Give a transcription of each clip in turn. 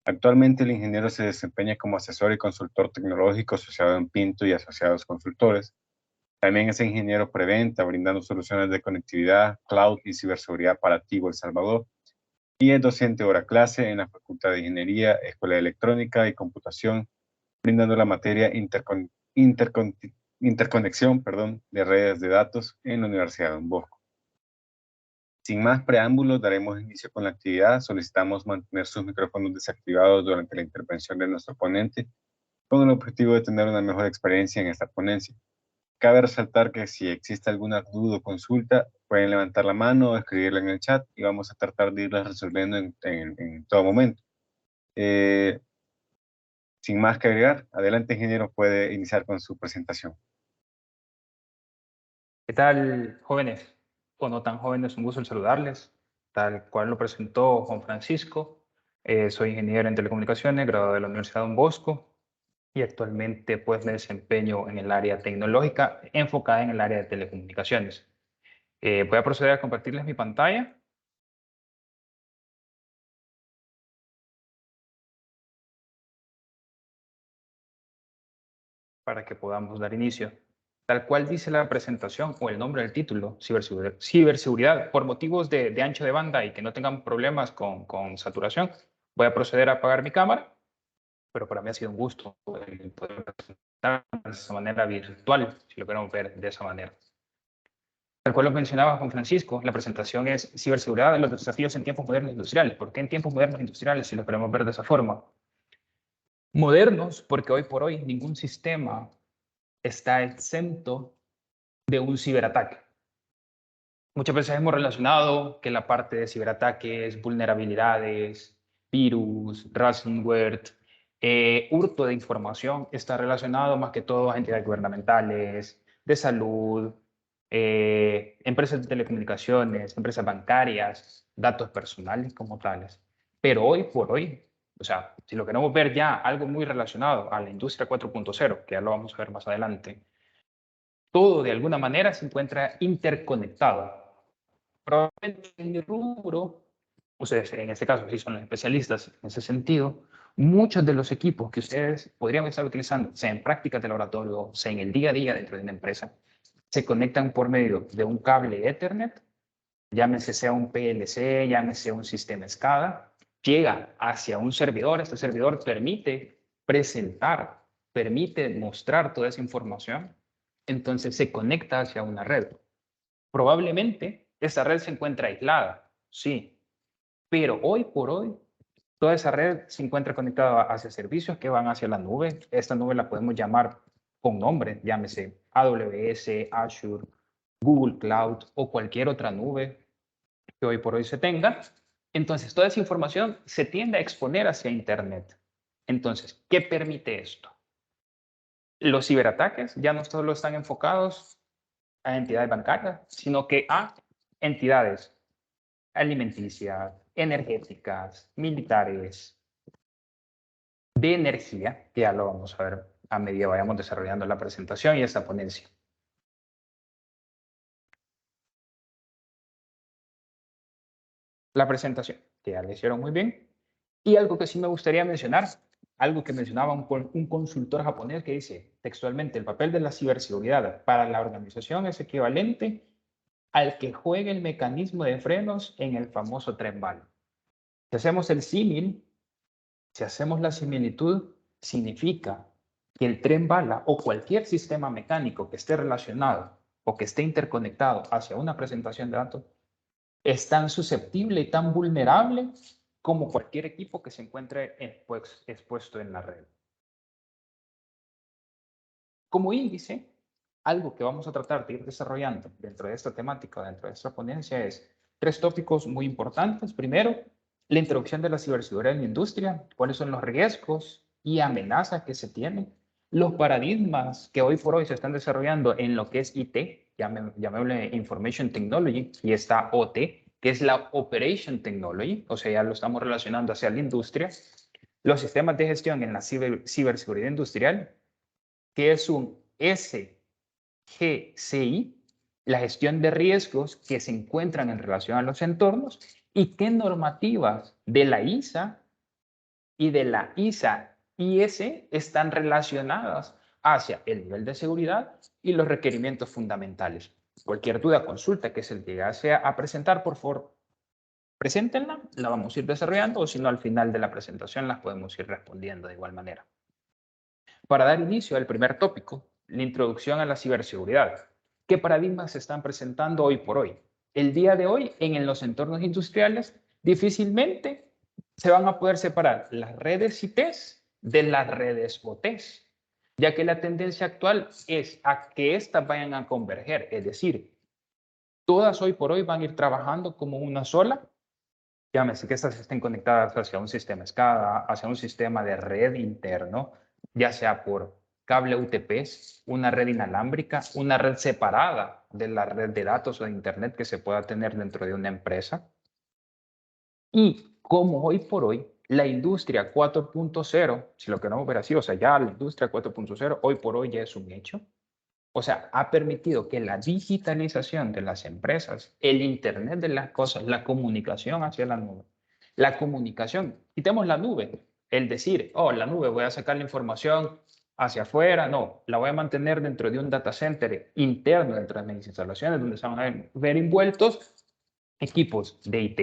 Actualmente el ingeniero se desempeña como asesor y consultor tecnológico asociado en Pinto y Asociados Consultores. También es ingeniero preventa, brindando soluciones de conectividad, cloud y ciberseguridad para Tigo El Salvador. Y es docente hora clase en la Facultad de Ingeniería, Escuela de Electrónica y Computación, brindando la materia interconexión, de redes de datos en la Universidad de Don Bosco. Sin más preámbulos, daremos inicio con la actividad. Solicitamos mantener sus micrófonos desactivados durante la intervención de nuestro ponente, con el objetivo de tener una mejor experiencia en esta ponencia. Cabe resaltar que si existe alguna duda o consulta, pueden levantar la mano o escribirla en el chat y vamos a tratar de irlas resolviendo en todo momento. Sin más que agregar, adelante, ingeniero, puede iniciar con su presentación. ¿Qué tal, jóvenes? O no tan jóvenes, un gusto el saludarles. Tal cual lo presentó Juan Francisco, soy ingeniero en telecomunicaciones, graduado de la Universidad Don Bosco, y actualmente pues me desempeño en el área tecnológica enfocada en el área de telecomunicaciones. Voy a proceder a compartirles mi pantalla para que podamos dar inicio. Tal cual dice la presentación o el nombre del título, ciberseguridad. Por motivos de ancho de banda y que no tengan problemas con saturación, voy a proceder a apagar mi cámara, pero para mí ha sido un gusto el poder presentar de esa manera virtual, si lo queremos ver de esa manera. Tal cual lo mencionaba Juan Francisco, la presentación es ciberseguridad de los desafíos en tiempos modernos industriales. ¿Por qué en tiempos modernos industriales, si lo queremos ver de esa forma? Modernos, porque hoy por hoy ningún sistema está exento de un ciberataque. Muchas veces hemos relacionado que la parte de ciberataques, vulnerabilidades, virus, ransomware, hurto de información está relacionado más que todo a entidades gubernamentales, de salud, empresas de telecomunicaciones, empresas bancarias, datos personales como tales. Pero hoy por hoy, o sea, si lo queremos ver ya algo muy relacionado a la industria 4.0, que ya lo vamos a ver más adelante, todo de alguna manera se encuentra interconectado. Probablemente en mi rubro, ustedes en este caso sí son los especialistas en ese sentido, muchos de los equipos que ustedes podrían estar utilizando, sea en prácticas de laboratorio, sea en el día a día dentro de una empresa, se conectan por medio de un cable Ethernet, llámese sea un PLC, llámese un sistema SCADA, llega hacia un servidor, este servidor permite presentar, permite mostrar toda esa información, entonces se conecta hacia una red. Probablemente esa red se encuentra aislada, sí, pero hoy por hoy toda esa red se encuentra conectada hacia servicios que van hacia la nube. Esta nube la podemos llamar con nombre, llámese AWS, Azure, Google Cloud o cualquier otra nube que hoy por hoy se tenga. Entonces, toda esa información se tiende a exponer hacia Internet. Entonces, ¿qué permite esto? Los ciberataques ya no solo están enfocados a entidades bancarias, sino que a entidades alimenticias, energéticas, militares, de energía, que ya lo vamos a ver a medida que vayamos desarrollando la presentación y esta ponencia. La presentación, que ya le hicieron muy bien. Y algo que sí me gustaría mencionar, algo que mencionaba un consultor japonés que dice textualmente, el papel de la ciberseguridad para la organización es equivalente al que juegue el mecanismo de frenos en el famoso tren bala. Si hacemos el símil, si hacemos la similitud, significa que el tren bala o cualquier sistema mecánico que esté relacionado o que esté interconectado hacia una presentación de datos es tan susceptible y tan vulnerable como cualquier equipo que se encuentre expuesto en la red. Como índice, algo que vamos a tratar de ir desarrollando dentro de esta temática, dentro de esta ponencia, es 3 tópicos muy importantes. Primero, la introducción de la ciberseguridad en la industria, cuáles son los riesgos y amenazas que se tienen, los paradigmas que hoy por hoy se están desarrollando en lo que es IT, llamémosle Information Technology, y está OT, que es la Operation Technology, o sea, ya lo estamos relacionando hacia la industria, los sistemas de gestión en la ciberseguridad industrial, que es un SGCI, la gestión de riesgos que se encuentran en relación a los entornos, y qué normativas de la ISA y de la ISA IS están relacionadas hacia el nivel de seguridad y los requerimientos fundamentales. Cualquier duda, consulta que se llegase a presentar, por favor, preséntenla, la vamos a ir desarrollando, o si no, al final de la presentación las podemos ir respondiendo de igual manera. Para dar inicio al primer tópico, la introducción a la ciberseguridad. ¿Qué paradigmas se están presentando hoy por hoy? El día de hoy, en los entornos industriales, difícilmente se van a poder separar las redes ITs de las redes OTs, ya que la tendencia actual es a que éstas vayan a converger, es decir, todas hoy por hoy van a ir trabajando como una sola. Llámese que estas estén conectadas hacia un sistema SCADA, hacia un sistema de red interno, ya sea por cable UTP, una red inalámbrica, una red separada de la red de datos o de Internet que se pueda tener dentro de una empresa. Y como hoy por hoy, la industria 4.0, si lo queremos ver así, o sea, ya la industria 4.0 hoy por hoy ya es un hecho. O sea, ha permitido que la digitalización de las empresas, el Internet de las cosas, la comunicación hacia la nube, la comunicación, quitemos la nube, el decir, oh, la nube, voy a sacar la información hacia afuera, no, la voy a mantener dentro de un data center interno dentro de mis instalaciones, donde se van a ver envueltos equipos de IT,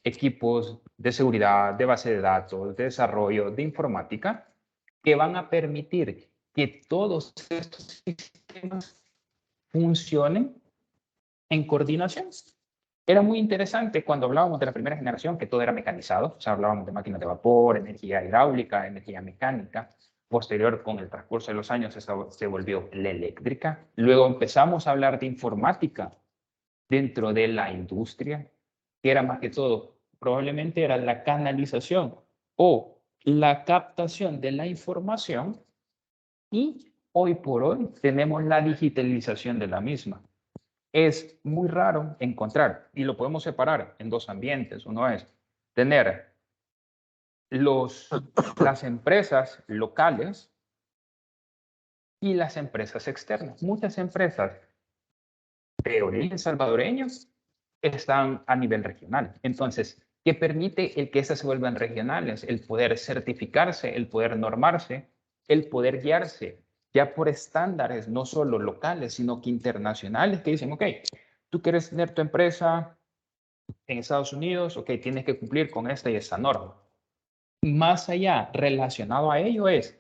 equipos de seguridad, de base de datos, de desarrollo, de informática, que van a permitir que todos estos sistemas funcionen en coordinación. Era muy interesante cuando hablábamos de la primera generación, que todo era mecanizado, o sea, hablábamos de máquinas de vapor, energía hidráulica, energía mecánica. Posterior, con el transcurso de los años, se volvió la eléctrica. Luego empezamos a hablar de informática dentro de la industria, que era más que todo, probablemente era la canalización o la captación de la información, y hoy por hoy tenemos la digitalización de la misma. Es muy raro encontrar, y lo podemos separar en dos ambientes. Uno es tener las empresas locales y las empresas externas. Muchas empresas de origen salvadoreño están a nivel regional. Entonces, ¿qué permite el que estas se vuelvan regionales? El poder certificarse, el poder normarse, el poder guiarse ya por estándares no solo locales, sino que internacionales, que dicen, ok, tú quieres tener tu empresa en Estados Unidos, ok, tienes que cumplir con esta y esta norma. Más allá, relacionado a ello es,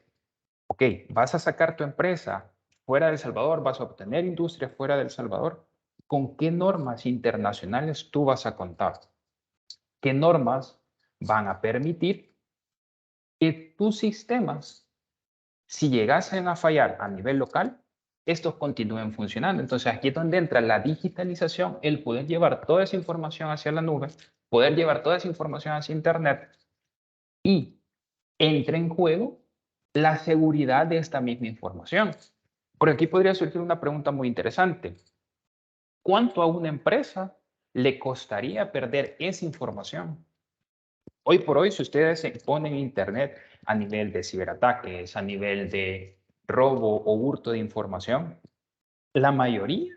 ok, vas a sacar tu empresa fuera de El Salvador, vas a obtener industria fuera de El Salvador. ¿Con qué normas internacionales tú vas a contar? ¿Qué normas van a permitir que tus sistemas, si llegasen a fallar a nivel local, estos continúen funcionando? Entonces aquí es donde entra la digitalización, el poder llevar toda esa información hacia la nube, poder llevar toda esa información hacia Internet, y entra en juego la seguridad de esta misma información. Por aquí podría surgir una pregunta muy interesante. ¿Cuánto a una empresa le costaría perder esa información? Hoy por hoy, si ustedes se exponen en Internet a nivel de ciberataques, a nivel de robo o hurto de información, la mayoría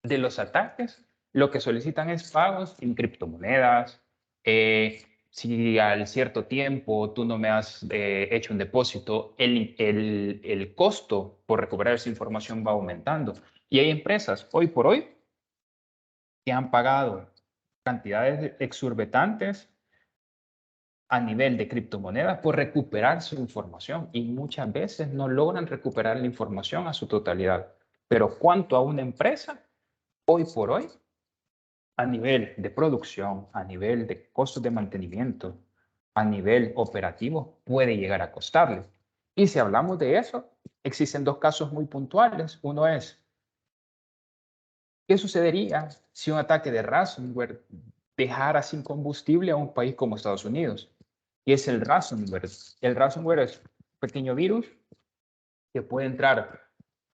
de los ataques lo que solicitan es pagos en criptomonedas. Si al cierto tiempo tú no me has hecho un depósito, el costo por recuperar esa información va aumentando. Y hay empresas hoy por hoy que han pagado cantidades exorbitantes a nivel de criptomonedas por recuperar su información, y muchas veces no logran recuperar la información a su totalidad. Pero ¿cuánto a una empresa hoy por hoy, a nivel de producción, a nivel de costos de mantenimiento, a nivel operativo, puede llegar a costarle? Y si hablamos de eso, existen dos casos muy puntuales. Uno es, ¿qué sucedería si un ataque de ransomware dejara sin combustible a un país como Estados Unidos? Y es el ransomware. El ransomware es un pequeño virus que puede entrar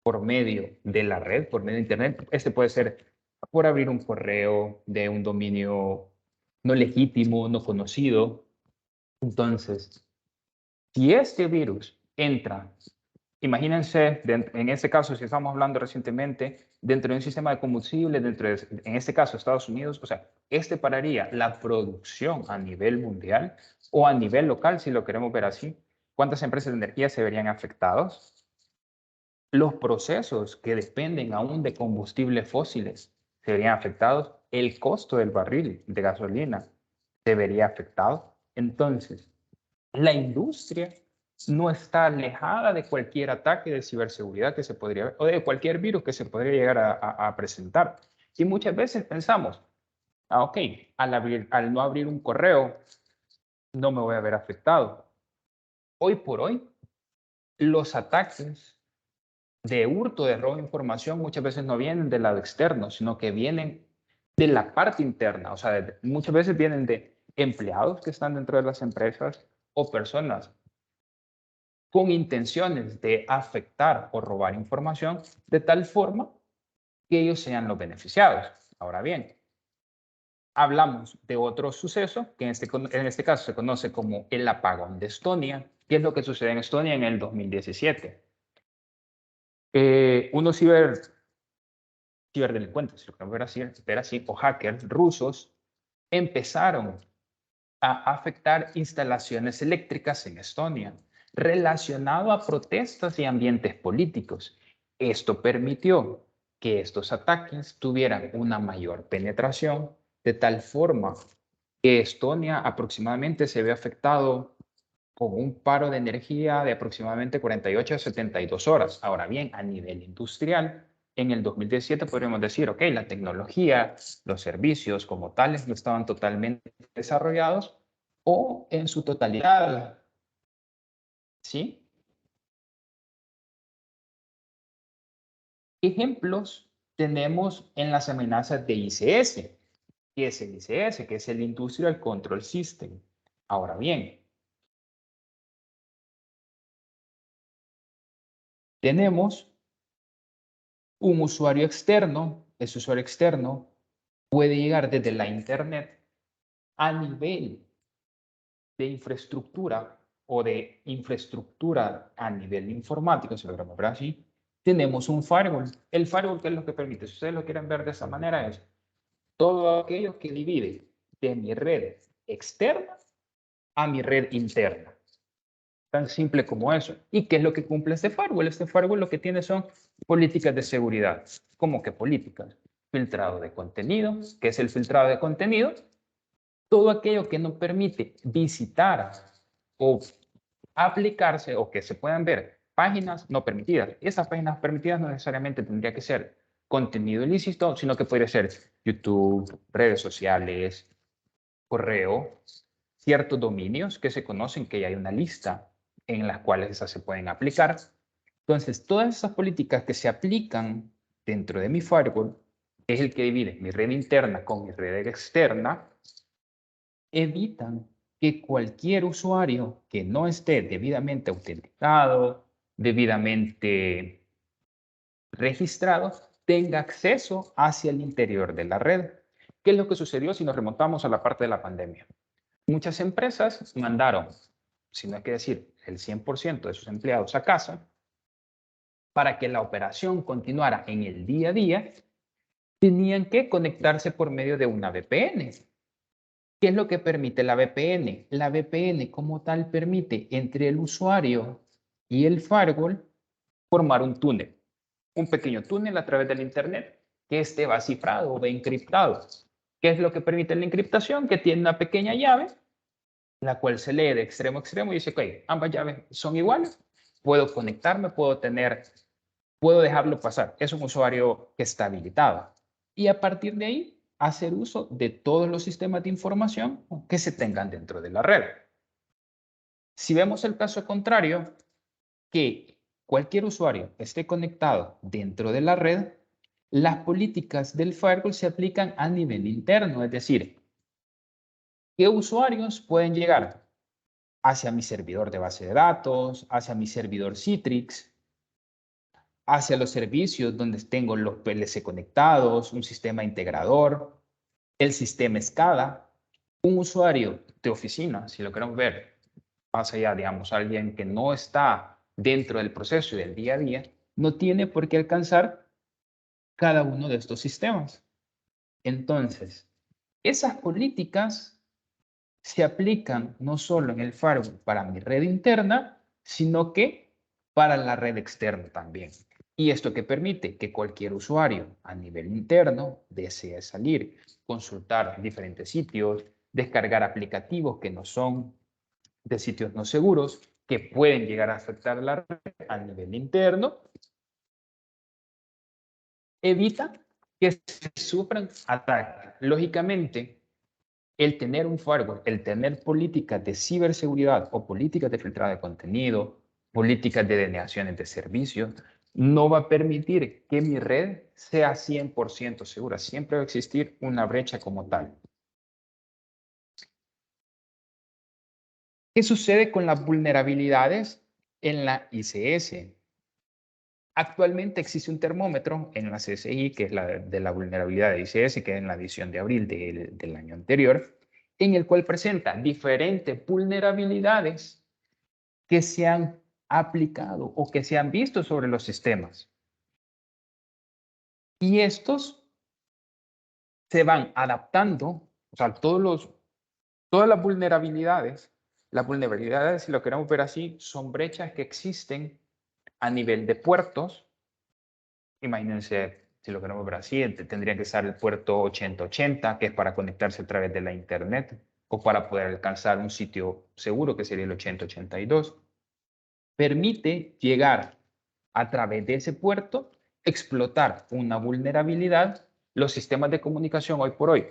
por medio de la red, por medio de Internet. Este puede ser por abrir un correo de un dominio no legítimo, no conocido. Entonces, si este virus entra, imagínense, en este caso, si estamos hablando recientemente, dentro de un sistema de combustible, en este caso Estados Unidos, o sea, Este pararía la producción a nivel mundial o a nivel local, si lo queremos ver así. ¿Cuántas empresas de energía se verían afectados? Los procesos que dependen aún de combustibles fósiles se verían afectados. El costo del barril de gasolina se vería afectado. Entonces, la industria no está alejada de cualquier ataque de ciberseguridad que se podría ver, o de cualquier virus que se podría llegar a presentar. Y muchas veces pensamos, ok, al no abrir un correo, no me voy a ver afectado. Hoy por hoy, los ataques de hurto, de robo de información, muchas veces no vienen del lado externo, sino que vienen de la parte interna. O sea, muchas veces vienen de empleados que están dentro de las empresas o personas con intenciones de afectar o robar información de tal forma que ellos sean los beneficiados. Ahora bien, hablamos de otro suceso que en este caso se conoce como el apagón de Estonia. ¿Qué es lo que sucede en Estonia en el 2017? Unos ciberdelincuentes, si lo queremos ver así, o hackers rusos, empezaron a afectar instalaciones eléctricas en Estonia, relacionado a protestas y ambientes políticos. Esto permitió que estos ataques tuvieran una mayor penetración, de tal forma que Estonia aproximadamente se ve afectado con un paro de energía de aproximadamente 48 a 72 horas. Ahora bien, a nivel industrial, en el 2017 podríamos decir, ok, la tecnología, los servicios como tales no estaban totalmente desarrollados o en su totalidad, ¿sí? Ejemplos tenemos en las amenazas de ICS. ¿Qué es el ICS? Que es el Industrial Control System. Ahora bien, tenemos un usuario externo. Ese usuario externo puede llegar desde la Internet a nivel de infraestructura o de infraestructura a nivel informático, si lo queremos ver así, tenemos un firewall. El firewall, ¿qué es lo que permite? Si ustedes lo quieren ver de esa manera, es todo aquello que divide de mi red externa a mi red interna. Tan simple como eso. ¿Y qué es lo que cumple este firewall? Este firewall lo que tiene son políticas de seguridad. ¿Cómo que políticas? Filtrado de contenido. ¿Qué es el filtrado de contenido? Todo aquello que no permite visitar o aplicarse o que se puedan ver páginas no permitidas. Esas páginas permitidas no necesariamente tendría que ser contenido ilícito, sino que podría ser YouTube, redes sociales, correo, ciertos dominios que se conocen, que ya hay una lista en las cuales esas se pueden aplicar. Entonces, todas esas políticas que se aplican dentro de mi firewall, que es el que divide mi red interna con mi red externa, evitan que cualquier usuario que no esté debidamente autenticado, debidamente registrado, tenga acceso hacia el interior de la red. ¿Qué es lo que sucedió si nos remontamos a la parte de la pandemia? Muchas empresas mandaron, si no hay que decir el 100% de sus empleados a casa, para que la operación continuara en el día a día, tenían que conectarse por medio de una VPN. ¿Qué es lo que permite la VPN? La VPN como tal permite entre el usuario y el firewall formar un túnel, un pequeño túnel a través del Internet que esté va cifrado o encriptado. ¿Qué es lo que permite la encriptación? Que tiene una pequeña llave, la cual se lee de extremo a extremo y dice, ok, ambas llaves son iguales, puedo conectarme, puedo dejarlo pasar. Es un usuario que está habilitado. Y a partir de ahí, hacer uso de todos los sistemas de información que se tengan dentro de la red. Si vemos el caso contrario, que cualquier usuario esté conectado dentro de la red, las políticas del firewall se aplican a nivel interno, es decir, ¿qué usuarios pueden llegar hacia mi servidor de base de datos, hacia mi servidor Citrix, hacia los servicios donde tengo los PLC conectados, un sistema integrador, el sistema SCADA, un usuario de oficina, si lo queremos ver, más allá, digamos, alguien que no está dentro del proceso y del día a día, no tiene por qué alcanzar cada uno de estos sistemas. Entonces, Esas políticas se aplican no solo en el firewall para mi red interna, sino que para la red externa también. ¿Y esto qué permite? Que cualquier usuario a nivel interno desee salir, consultar diferentes sitios, descargar aplicativos que no son de sitios no seguros, que pueden llegar a afectar la red a nivel interno, evita que se sufran ataques. Lógicamente, el tener un firewall, el tener políticas de ciberseguridad o políticas de filtrado de contenido, políticas de denegaciones de servicios, no va a permitir que mi red sea 100% segura. Siempre va a existir una brecha como tal. ¿Qué sucede con las vulnerabilidades en la ICS? Actualmente existe un termómetro en la CSI, que es la de la vulnerabilidad de ICS, que es en la edición de abril del año anterior, en el cual presenta diferentes vulnerabilidades que se han aplicado o que se han visto sobre los sistemas. Y estos se van adaptando, o sea, todas las vulnerabilidades, si lo queremos ver así, son brechas que existen a nivel de puertos. Imagínense, si lo queremos ver así, tendría que estar el puerto 8080, que es para conectarse a través de la internet, o para poder alcanzar un sitio seguro, que sería el 8082. Permite llegar a través de ese puerto, explotar una vulnerabilidad. Los sistemas de comunicación hoy por hoy,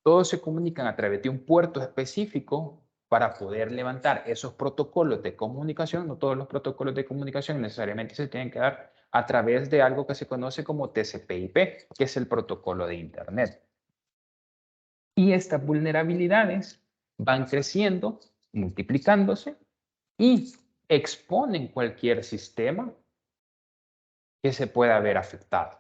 todos se comunican a través de un puerto específico para poder levantar esos protocolos de comunicación. No todos los protocolos de comunicación necesariamente se tienen que dar a través de algo que se conoce como TCP/IP, que es el protocolo de Internet. Y estas vulnerabilidades van creciendo, multiplicándose y exponen cualquier sistema que se pueda ver afectado.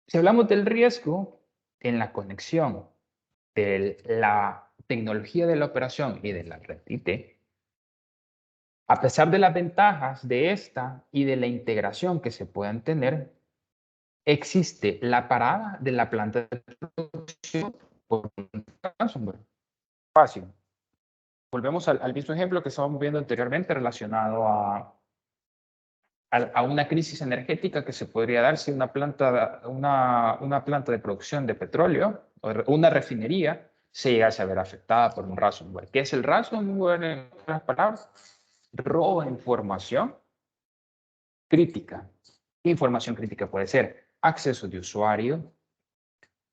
Si hablamos del riesgo en la conexión de la tecnología de la operación y de la red IT, a pesar de las ventajas de esta y de la integración que se puedan tener, existe la parada de la planta de producción por un ransomware. Fácil. Volvemos al mismo ejemplo que estábamos viendo anteriormente relacionado a una crisis energética que se podría dar si una planta de producción de petróleo o una refinería se llegase a ver afectada por un ransomware. ¿Qué es el ransomware en otras palabras? Roba información crítica. ¿Qué información crítica puede ser? Acceso de usuario,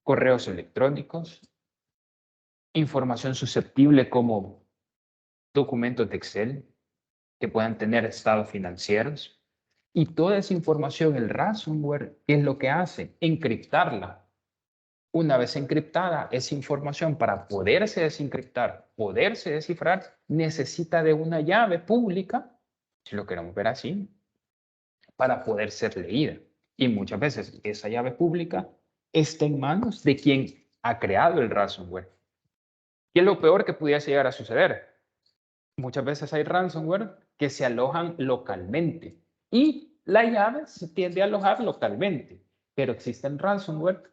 correos electrónicos, información susceptible como documentos de Excel que puedan tener estados financieros. Y toda esa información, el ransomware, ¿qué es lo que hace? Encriptarla. Una vez encriptada, esa información para poderse desencriptar, poderse descifrar, necesita de una llave pública, si lo queremos ver así, para poder ser leída. Y muchas veces esa llave pública está en manos de quien ha creado el ransomware. ¿Qué es lo peor que pudiese llegar a suceder? Muchas veces hay ransomware que se alojan localmente y la llave se tiende a alojar localmente, pero existen ransomware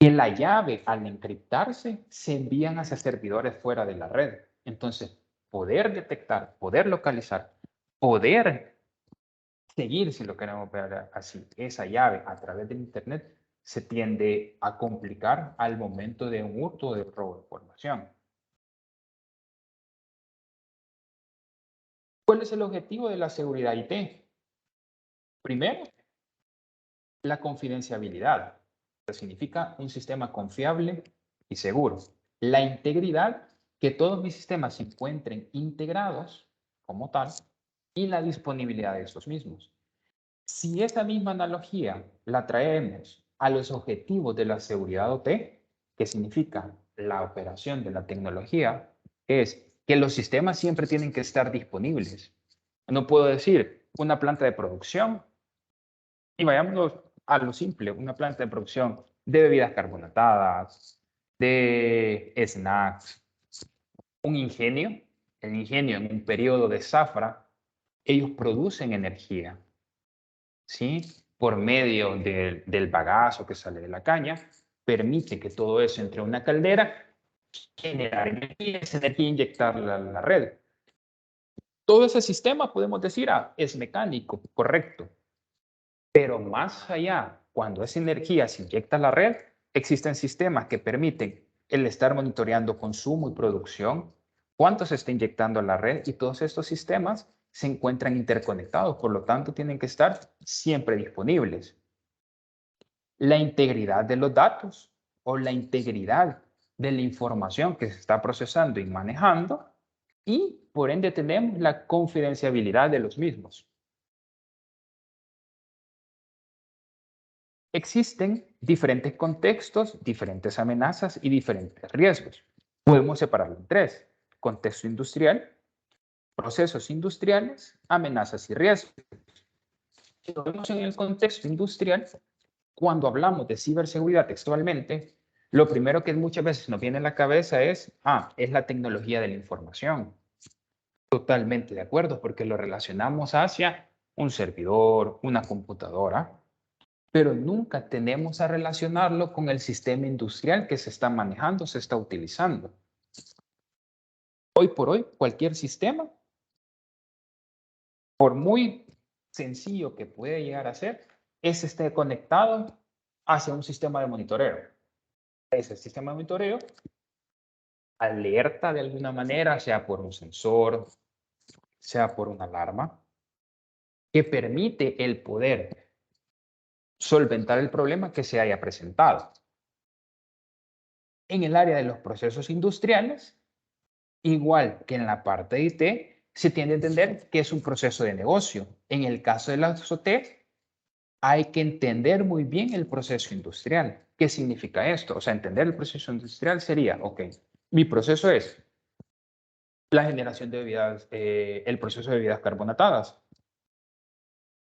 que la llave al encriptarse se envían hacia servidores fuera de la red. Entonces, poder detectar, poder localizar, poder seguir, si lo queremos ver así, esa llave a través del Internet se tiende a complicar al momento de un hurto o de robo de información. ¿Cuál es el objetivo de la seguridad IT? Primero, la confidencialidad. Eso significa un sistema confiable y seguro. La integridad, que todos mis sistemas se encuentren integrados como tal, y la disponibilidad de estos mismos. Si esa misma analogía la traemos a los objetivos de la seguridad OT, que significa la operación de la tecnología, es que los sistemas siempre tienen que estar disponibles. No puedo decir una planta de producción, y vayámonos a lo simple, una planta de producción de bebidas carbonatadas, de snacks, un ingenio, el ingenio en un periodo de zafra, ellos producen energía, ¿sí? por medio del bagazo que sale de la caña, permite que todo eso entre a una caldera, generar energía, esa energía inyectarla a la red. Todo ese sistema podemos decir, es mecánico, correcto. Pero más allá, cuando esa energía se inyecta a la red, existen sistemas que permiten el estar monitoreando consumo y producción, cuánto se está inyectando a la red, y todos estos sistemas se encuentran interconectados, por lo tanto tienen que estar siempre disponibles. La integridad de los datos o la integridad de la información que se está procesando y manejando, y por ende tenemos la confidencialidad de los mismos. Existen diferentes contextos, diferentes amenazas y diferentes riesgos. Podemos separarlo en tres: contexto industrial, procesos industriales, amenazas y riesgos. Si lo vemos en el contexto industrial, cuando hablamos de ciberseguridad textualmente, lo primero que muchas veces nos viene a la cabeza es la tecnología de la información. Totalmente de acuerdo, porque lo relacionamos hacia un servidor, una computadora, pero nunca tenemos a relacionarlo con el sistema industrial que se está manejando, se está utilizando. Hoy por hoy, cualquier sistema, por muy sencillo que puede llegar a ser, esté conectado hacia un sistema de monitoreo. Ese sistema de monitoreo alerta de alguna manera, sea por un sensor, sea por una alarma, que permite el poder solventar el problema que se haya presentado. En el área de los procesos industriales, igual que en la parte de IT, se tiende a entender que es un proceso de negocio. En el caso de la OT, hay que entender muy bien el proceso industrial. ¿Qué significa esto? O sea, entender el proceso industrial sería, ok, mi proceso es la generación de bebidas, el proceso de bebidas carbonatadas.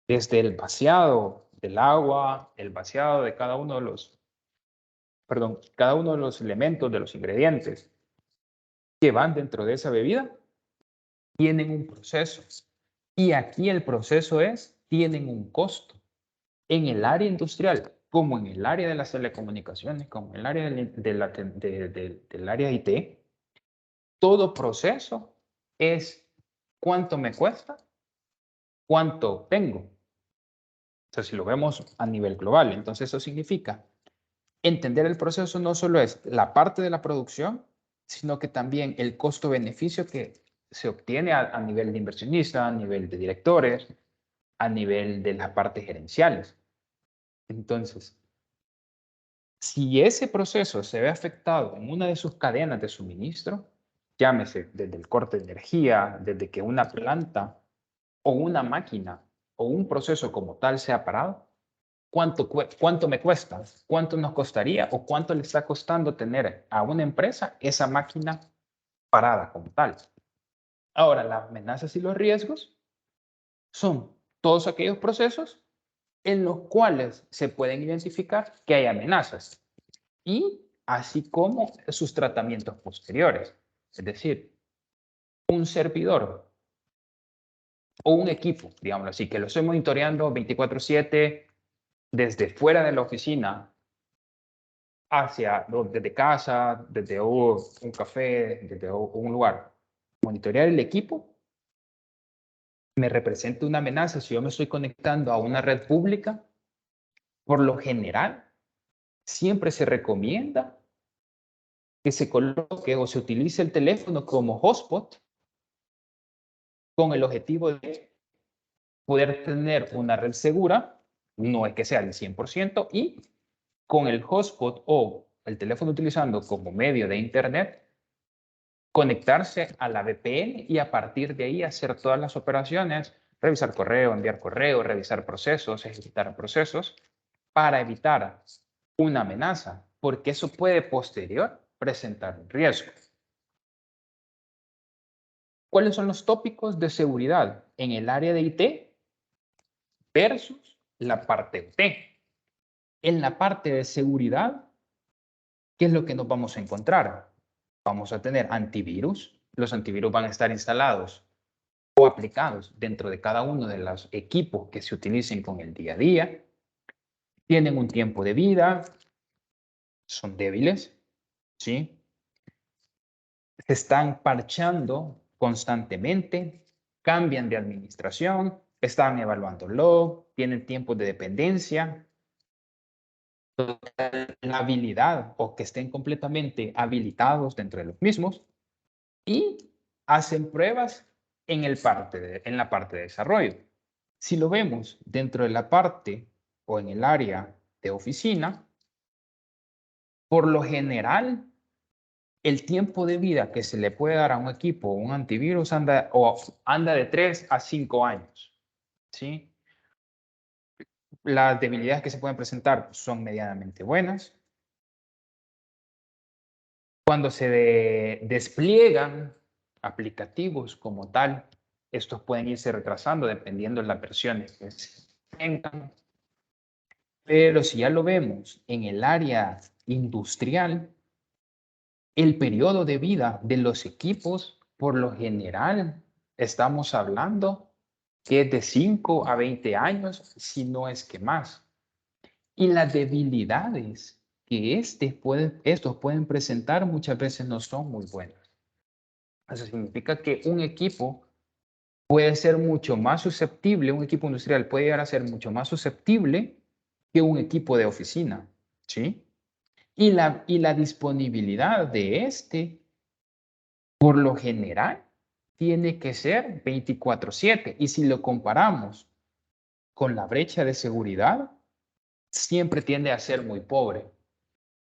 Desde el vaciado del agua, el vaciado de cada uno de los elementos, de los ingredientes que van dentro de esa bebida, tienen un proceso. Y aquí el proceso tienen un costo. En el área industrial, como en el área de las telecomunicaciones, como en el área del área IT, todo proceso es cuánto me cuesta, cuánto obtengo. O sea, si lo vemos a nivel global, entonces eso significa entender el proceso no solo es la parte de la producción, sino que también el costo-beneficio que se obtiene a nivel de inversionista, a nivel de directores, a nivel de las partes gerenciales. Entonces, si ese proceso se ve afectado en una de sus cadenas de suministro, llámese desde el corte de energía, desde que una planta o una máquina o un proceso como tal sea parado, ¿cuánto me cuesta? ¿Cuánto nos costaría o cuánto le está costando tener a una empresa esa máquina parada como tal? Ahora, las amenazas y los riesgos son todos aquellos procesos en los cuales se pueden identificar que hay amenazas y así como sus tratamientos posteriores. Es decir, un servidor o un equipo, digámoslo así, que lo estoy monitoreando 24/7 desde fuera de la oficina desde casa, desde un café, desde un lugar. Monitorear el equipo me representa una amenaza si yo me estoy conectando a una red pública. Por lo general, siempre se recomienda que se coloque o se utilice el teléfono como hotspot con el objetivo de poder tener una red segura, no es que sea el 100%, y con el hotspot o el teléfono utilizando como medio de internet, conectarse a la VPN y a partir de ahí hacer todas las operaciones, revisar correo, enviar correo, revisar procesos, ejecutar procesos, para evitar una amenaza, porque eso puede posterior presentar un riesgo. ¿Cuáles son los tópicos de seguridad en el área de IT versus la parte OT? En la parte de seguridad, ¿qué es lo que nos vamos a encontrar? Vamos a tener antivirus. Los antivirus van a estar instalados o aplicados dentro de cada uno de los equipos que se utilicen con el día a día. tienen un tiempo de vida, son débiles, ¿sí? Se están parchando constantemente, cambian de administración, están evaluándolo, tienen tiempos de dependencia, la habilidad o que estén completamente habilitados dentro de los mismos y hacen pruebas en la parte de desarrollo. Si lo vemos dentro de la parte o en el área de oficina, por lo general, el tiempo de vida que se le puede dar a un equipo o un antivirus anda de 3 a 5 años, ¿sí? Las debilidades que se pueden presentar son medianamente buenas. Cuando se despliegan aplicativos como tal, estos pueden irse retrasando dependiendo de las versiones que se tengan. Pero si ya lo vemos en el área industrial, el periodo de vida de los equipos, por lo general, estamos hablando que es de 5 a 20 años, si no es que más. Y las debilidades que estos pueden presentar muchas veces no son muy buenas. Eso significa que un equipo puede ser mucho más susceptible, un equipo industrial puede llegar a ser mucho más susceptible que un equipo de oficina, ¿sí? Y la disponibilidad de por lo general, tiene que ser 24/7. Y si lo comparamos con la brecha de seguridad, siempre tiende a ser muy pobre.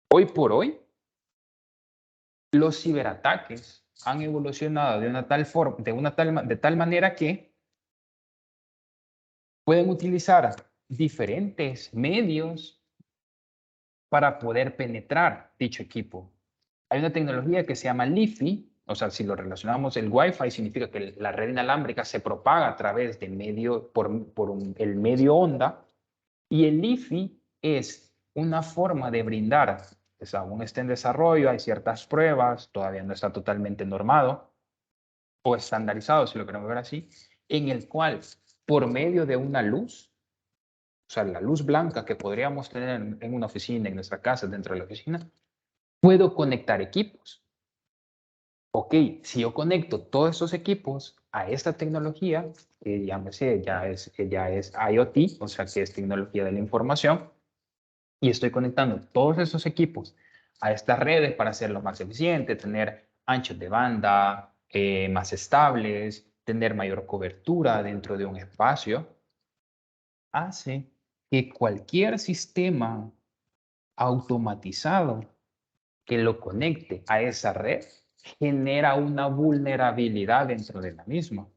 Hoy por hoy, los ciberataques han evolucionado de tal manera que pueden utilizar diferentes medios para poder penetrar dicho equipo. Hay una tecnología que se llama LiFi, o sea, si lo relacionamos, el Wi-Fi significa que la red inalámbrica se propaga a través de el medio onda, y el LiFi es una forma de brindar, pues aún está en desarrollo, hay ciertas pruebas, todavía no está totalmente normado o estandarizado, si lo queremos ver así, en el cual por medio de una luz, o sea, la luz blanca que podríamos tener en una oficina, en nuestra casa, dentro de la oficina, puedo conectar equipos. Ok, si yo conecto todos esos equipos a esta tecnología, que ya es IoT, o sea, que es tecnología de la información, y estoy conectando todos esos equipos a estas redes para hacerlo más eficiente, tener anchos de banda más estables, tener mayor cobertura dentro de un espacio, hace que cualquier sistema automatizado que lo conecte a esa red genera una vulnerabilidad dentro de la misma.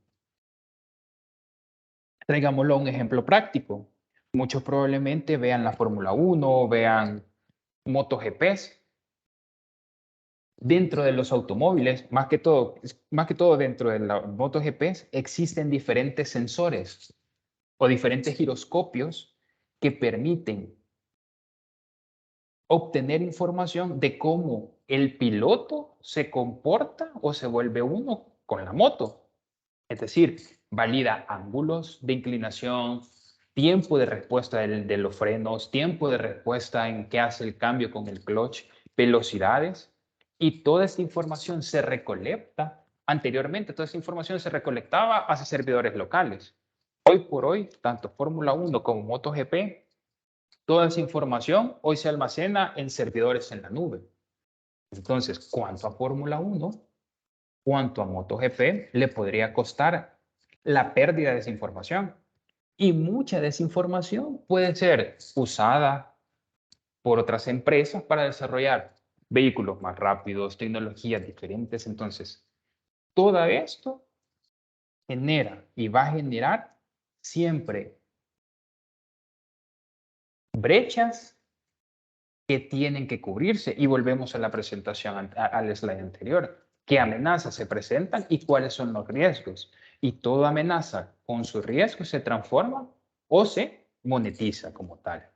Traigámoslo a un ejemplo práctico. Muchos probablemente vean la Fórmula 1, vean MotoGPs. Dentro de los automóviles, más que todo dentro de la MotoGPs, existen diferentes sensores o diferentes giroscopios que permiten obtener información de cómo el piloto se comporta o se vuelve uno con la moto. Es decir, valida ángulos de inclinación, tiempo de respuesta de los frenos, tiempo de respuesta en qué hace el cambio con el clutch, velocidades, y toda esta información se recolecta. Anteriormente, toda esta información se recolectaba hacia servidores locales. Hoy por hoy, tanto Fórmula 1 como MotoGP, toda esa información hoy se almacena en servidores en la nube. Entonces, ¿cuánto a Fórmula 1? ¿Cuánto a MotoGP le podría costar la pérdida de esa información? Y mucha de esa información puede ser usada por otras empresas para desarrollar vehículos más rápidos, tecnologías diferentes. Entonces, todo esto genera y va a generar siempre brechas que tienen que cubrirse. Y volvemos a la presentación, al slide anterior. ¿Qué amenazas se presentan y cuáles son los riesgos? Y toda amenaza con sus riesgos se transforma o se monetiza como tal.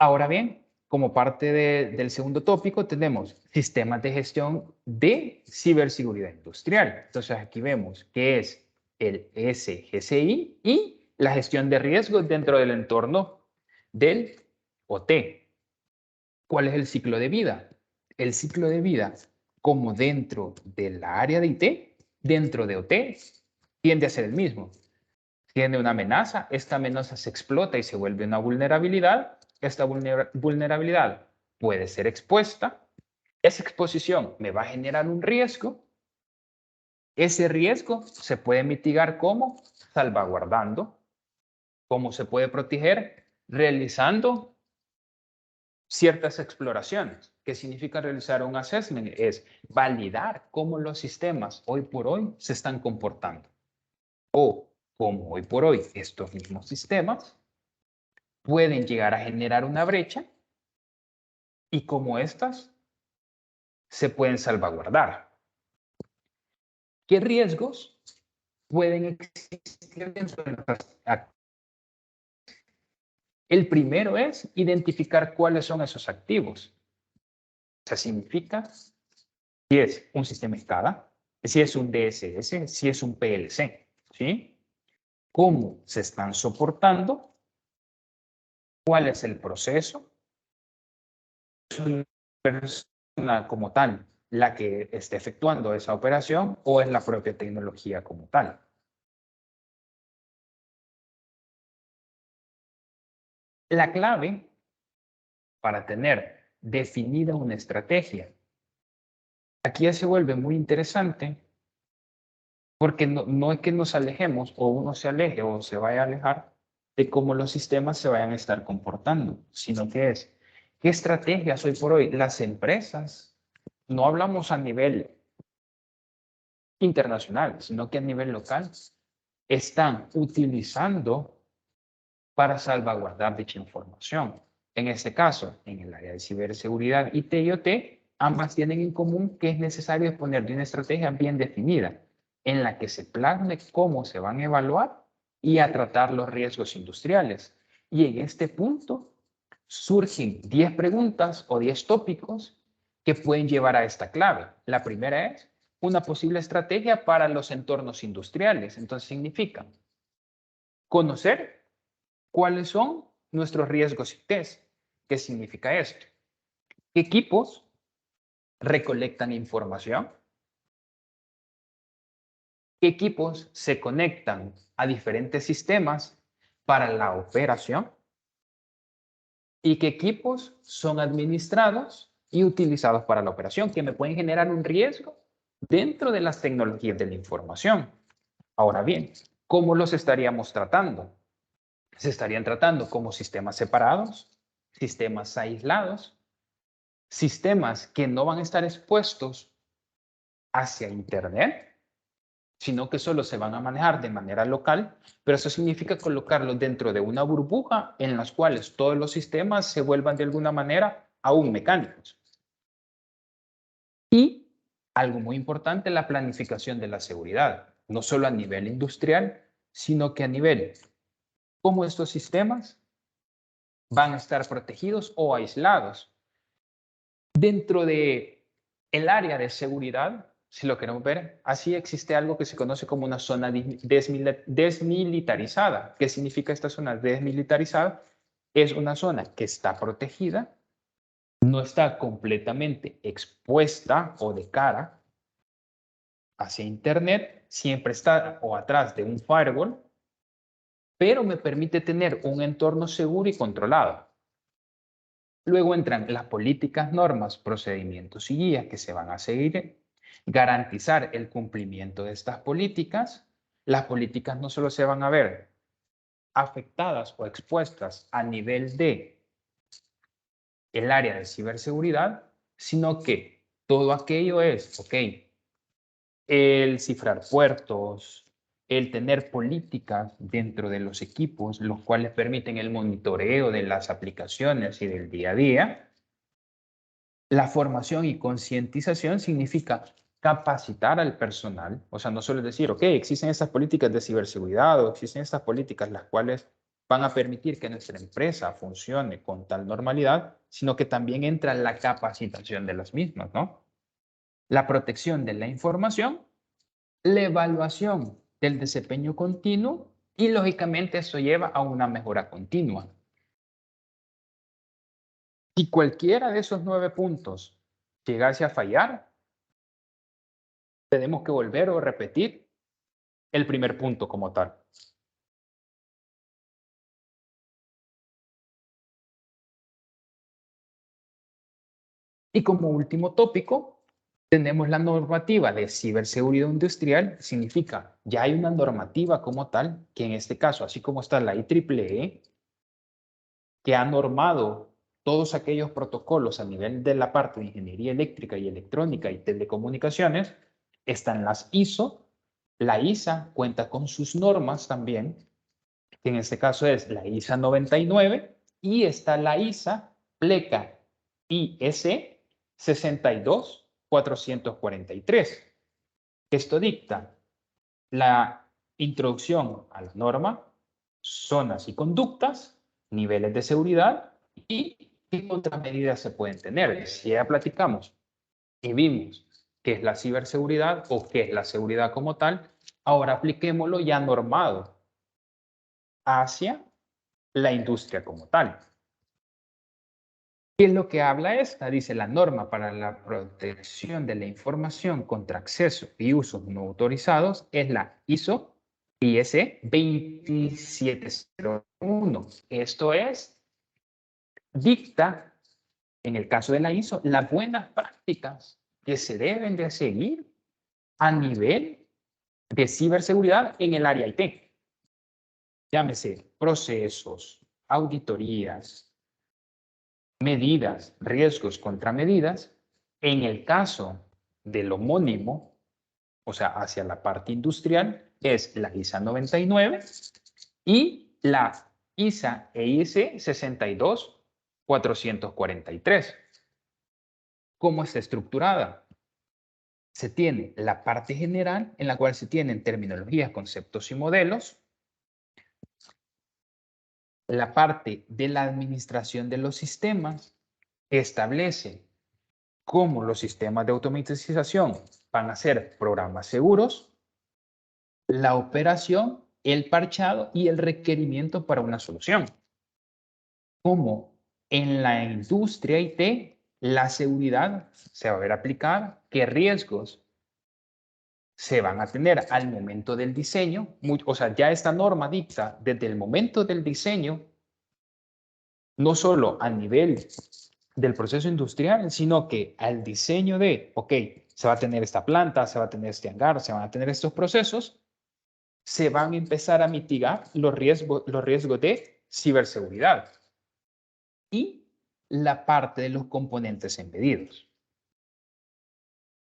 Ahora bien, como parte del segundo tópico, tenemos sistemas de gestión de ciberseguridad industrial. Entonces aquí vemos que es el SGCI y la gestión de riesgos dentro del entorno del OT. ¿Cuál es el ciclo de vida? El ciclo de vida, como dentro del área de IT, dentro de OT, tiende a ser el mismo. Tiene una amenaza, esta amenaza se explota y se vuelve una vulnerabilidad. Esta vulnerabilidad puede ser expuesta. Esa exposición me va a generar un riesgo. Ese riesgo se puede mitigar ¿cómo? Salvaguardando. ¿Cómo se puede proteger? Realizando ciertas exploraciones. ¿Qué significa realizar un assessment? Es validar cómo los sistemas hoy por hoy se están comportando. O cómo hoy por hoy estos mismos sistemas pueden llegar a generar una brecha y cómo éstas se pueden salvaguardar. ¿Qué riesgos pueden existir dentro de nuestras actividades? El primero es identificar cuáles son esos activos. O sea, significa si es un sistema SCADA, si es un DSS, si es un PLC, ¿sí? ¿Cómo se están soportando? ¿Cuál es el proceso? ¿Es una persona como tal la que esté efectuando esa operación o es la propia tecnología como tal? La clave para tener definida una estrategia, aquí ya se vuelve muy interesante porque no es que nos alejemos o uno se aleje o se vaya a alejar de cómo los sistemas se vayan a estar comportando, sino que es, ¿qué estrategias hoy por hoy las empresas, no hablamos a nivel internacional, sino que a nivel local, están utilizando para salvaguardar dicha información? En este caso, en el área de ciberseguridad IT y OT, ambas tienen en común que es necesario disponer de una estrategia bien definida, en la que se plasme cómo se van a evaluar y a tratar los riesgos industriales. Y en este punto surgen 10 preguntas o 10 tópicos que pueden llevar a esta clave. La primera es una posible estrategia para los entornos industriales. Entonces significa conocer cuáles son nuestros riesgos ITs. ¿Qué significa esto? ¿Qué equipos recolectan información? ¿Qué equipos se conectan a diferentes sistemas para la operación? ¿Y qué equipos son administrados y utilizados para la operación, que me pueden generar un riesgo dentro de las tecnologías de la información? Ahora bien, ¿cómo los estaríamos tratando? Se estarían tratando como sistemas separados, sistemas aislados, sistemas que no van a estar expuestos hacia Internet, sino que solo se van a manejar de manera local, pero eso significa colocarlos dentro de una burbuja en las cuales todos los sistemas se vuelvan de alguna manera aún mecánicos. Y algo muy importante, la planificación de la seguridad, no solo a nivel industrial, sino que a nivel cómo estos sistemas van a estar protegidos o aislados. Dentro de el área de seguridad, si lo queremos ver, así existe algo que se conoce como una zona desmilitarizada. ¿Qué significa esta zona desmilitarizada? Es una zona que está protegida, no está completamente expuesta o de cara hacia Internet, siempre está o atrás de un firewall, pero me permite tener un entorno seguro y controlado. Luego entran las políticas, normas, procedimientos y guías que se van a seguir, garantizar el cumplimiento de estas políticas. Las políticas no solo se van a ver afectadas o expuestas a nivel de el área de ciberseguridad, sino que todo aquello es, ok, el cifrar puertos, el tener políticas dentro de los equipos, los cuales permiten el monitoreo de las aplicaciones y del día a día. La formación y concientización significa capacitar al personal, o sea, no solo decir, ok, existen estas políticas de ciberseguridad o existen estas políticas las cuales van a permitir que nuestra empresa funcione con tal normalidad, sino que también entra la capacitación de las mismas, ¿no? La protección de la información, la evaluación del desempeño continuo Y lógicamente eso lleva a una mejora continua. Si cualquiera de esos 9 puntos llegase a fallar, tenemos que volver o repetir el primer punto como tal. Y como último tópico, tenemos la normativa de ciberseguridad industrial. Significa, ya hay una normativa como tal, que en este caso, así como está la IEEE, que ha normado todos aquellos protocolos a nivel de la parte de ingeniería eléctrica y electrónica y telecomunicaciones, están las ISO. La ISA cuenta con sus normas también, que en este caso es la ISA 99, y está la ISA PLECA IS 62443. Esto dicta la introducción a la norma, zonas y conductas, niveles de seguridad y qué contramedidas se pueden tener. Si ya platicamos y vimos qué es la ciberseguridad o qué es la seguridad como tal, ahora apliquémoslo ya normado hacia la industria como tal. ¿Qué es lo que habla esta? Dice la norma para la protección de la información contra acceso y usos no autorizados es la ISO IS 2701. Esto es, dicta, en el caso de la ISO, las buenas prácticas que se deben de seguir a nivel de ciberseguridad en el área IT. Llámese procesos, auditorías, medidas, riesgos, contramedidas. En el caso del homónimo, o sea, hacia la parte industrial, es la ISA 99 y la ISA EIC 62443. ¿Cómo está estructurada? Se tiene la parte general, en la cual se tienen terminologías, conceptos y modelos. La parte de la administración de los sistemas establece cómo los sistemas de automatización van a ser programas seguros, la operación, el parchado y el requerimiento para una solución. Como en la industria IT, la seguridad se va a ver aplicada, qué riesgos se van a tener al momento del diseño. O sea, ya esta norma dicta desde el momento del diseño, no solo a nivel del proceso industrial, sino que al diseño de, ok, se va a tener esta planta, se va a tener este hangar, se van a tener estos procesos, se van a empezar a mitigar los riesgos de ciberseguridad y la parte de los componentes embedidos.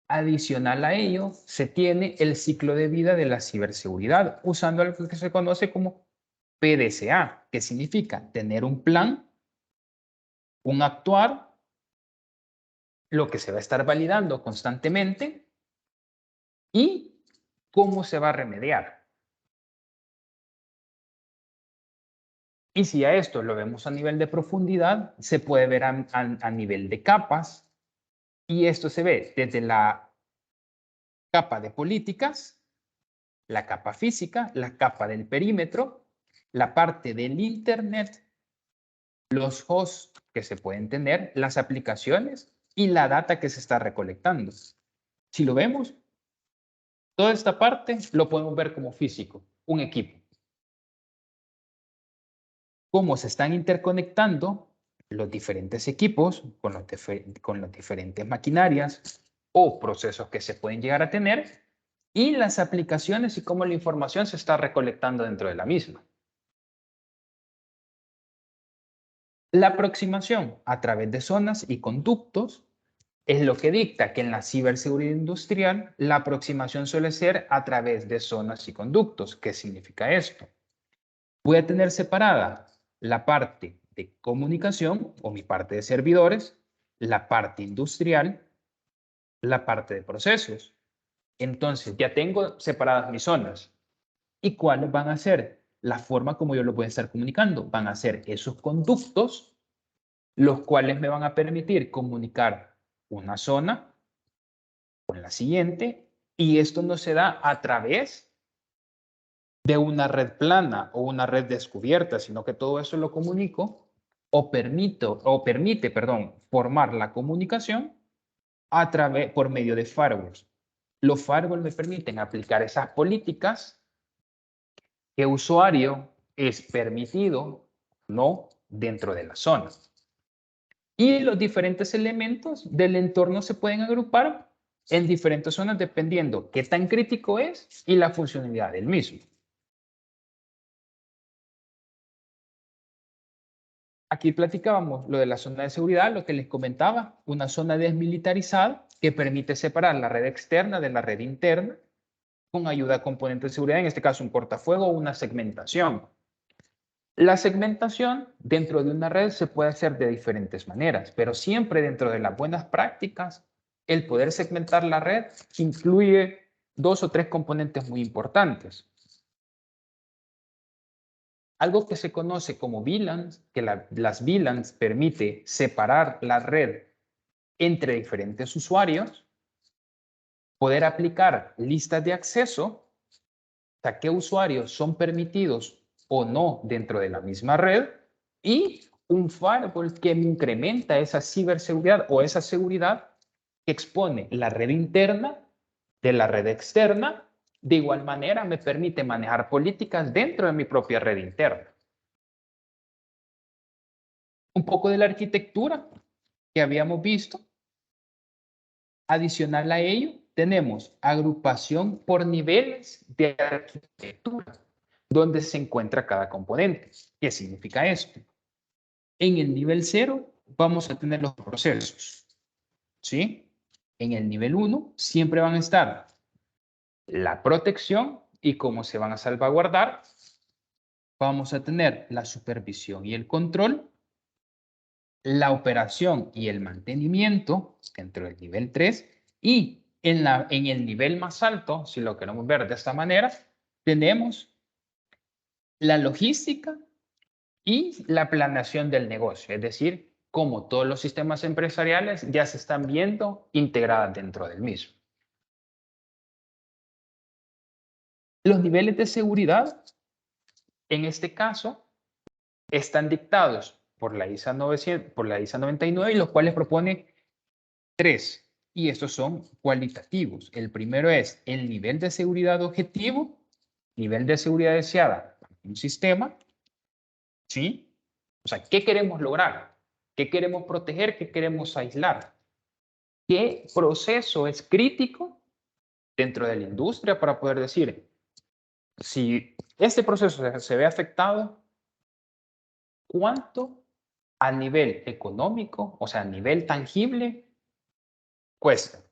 Adicional a ello, se tiene el ciclo de vida de la ciberseguridad, usando algo que se conoce como PDCA, que significa tener un plan, un actuar, lo que se va a estar validando constantemente y cómo se va a remediar. Y si a esto lo vemos a nivel de profundidad, se puede ver a nivel de capas, y esto se ve desde la capa de políticas, la capa física, la capa del perímetro, la parte del Internet, los hosts que se pueden tener, las aplicaciones y la data que se está recolectando. Si lo vemos, toda esta parte lo podemos ver como físico, un equipo. Cómo se están interconectando los diferentes equipos con las diferentes maquinarias o procesos que se pueden llegar a tener y las aplicaciones y cómo la información se está recolectando dentro de la misma. La aproximación a través de zonas y conductos es lo que dicta que en la ciberseguridad industrial la aproximación suele ser a través de zonas y conductos. ¿Qué significa esto? Voy a tener separada la parte de comunicación o mi parte de servidores, la parte industrial, la parte de procesos. Entonces ya tengo separadas mis zonas. ¿Y cuáles van a ser? La forma como yo lo voy a estar comunicando. Van a ser esos conductos, los cuales me van a permitir comunicar una zona con la siguiente. Y esto no se da a través de una red plana o una red descubierta, sino que todo eso lo comunico o permite, formar la comunicación por medio de firewalls. Los firewalls me permiten aplicar esas políticas que usuario es permitido, no dentro de la zona. Y los diferentes elementos del entorno se pueden agrupar en diferentes zonas dependiendo qué tan crítico es y la funcionalidad del mismo. Aquí platicábamos lo de la zona de seguridad, lo que les comentaba, una zona desmilitarizada que permite separar la red externa de la red interna con ayuda a componentes de seguridad, en este caso un cortafuego o una segmentación. La segmentación dentro de una red se puede hacer de diferentes maneras, pero siempre dentro de las buenas prácticas, el poder segmentar la red incluye 2 o 3 componentes muy importantes. Algo que se conoce como VLANs, que las VLANs permite separar la red entre diferentes usuarios, poder aplicar listas de acceso, o sea, qué usuarios son permitidos o no dentro de la misma red, y un firewall que incrementa esa ciberseguridad o esa seguridad que expone la red interna de la red externa. De igual manera, me permite manejar políticas dentro de mi propia red interna. Un poco de la arquitectura que habíamos visto. Adicional a ello, tenemos agrupación por niveles de arquitectura, donde se encuentra cada componente. ¿Qué significa esto? En el nivel 0 vamos a tener los procesos, ¿sí? En el nivel 1 siempre van a estar la protección y cómo se van a salvaguardar. Vamos a tener la supervisión y el control, la operación y el mantenimiento dentro del nivel 3, y en el nivel más alto, si lo queremos ver de esta manera, tenemos la logística y la planeación del negocio, es decir, cómo todos los sistemas empresariales ya se están viendo integradas dentro del mismo. Los niveles de seguridad, en este caso, están dictados por la ISA 99, y los cuales propone 3, y estos son cualitativos. El primero es el nivel de seguridad objetivo, nivel de seguridad deseada para un sistema, ¿sí? O sea, ¿qué queremos lograr? ¿Qué queremos proteger? ¿Qué queremos aislar? ¿Qué proceso es crítico dentro de la industria para poder decir, si este proceso se ve afectado, cuánto a nivel económico, o sea, a nivel tangible, cuesta?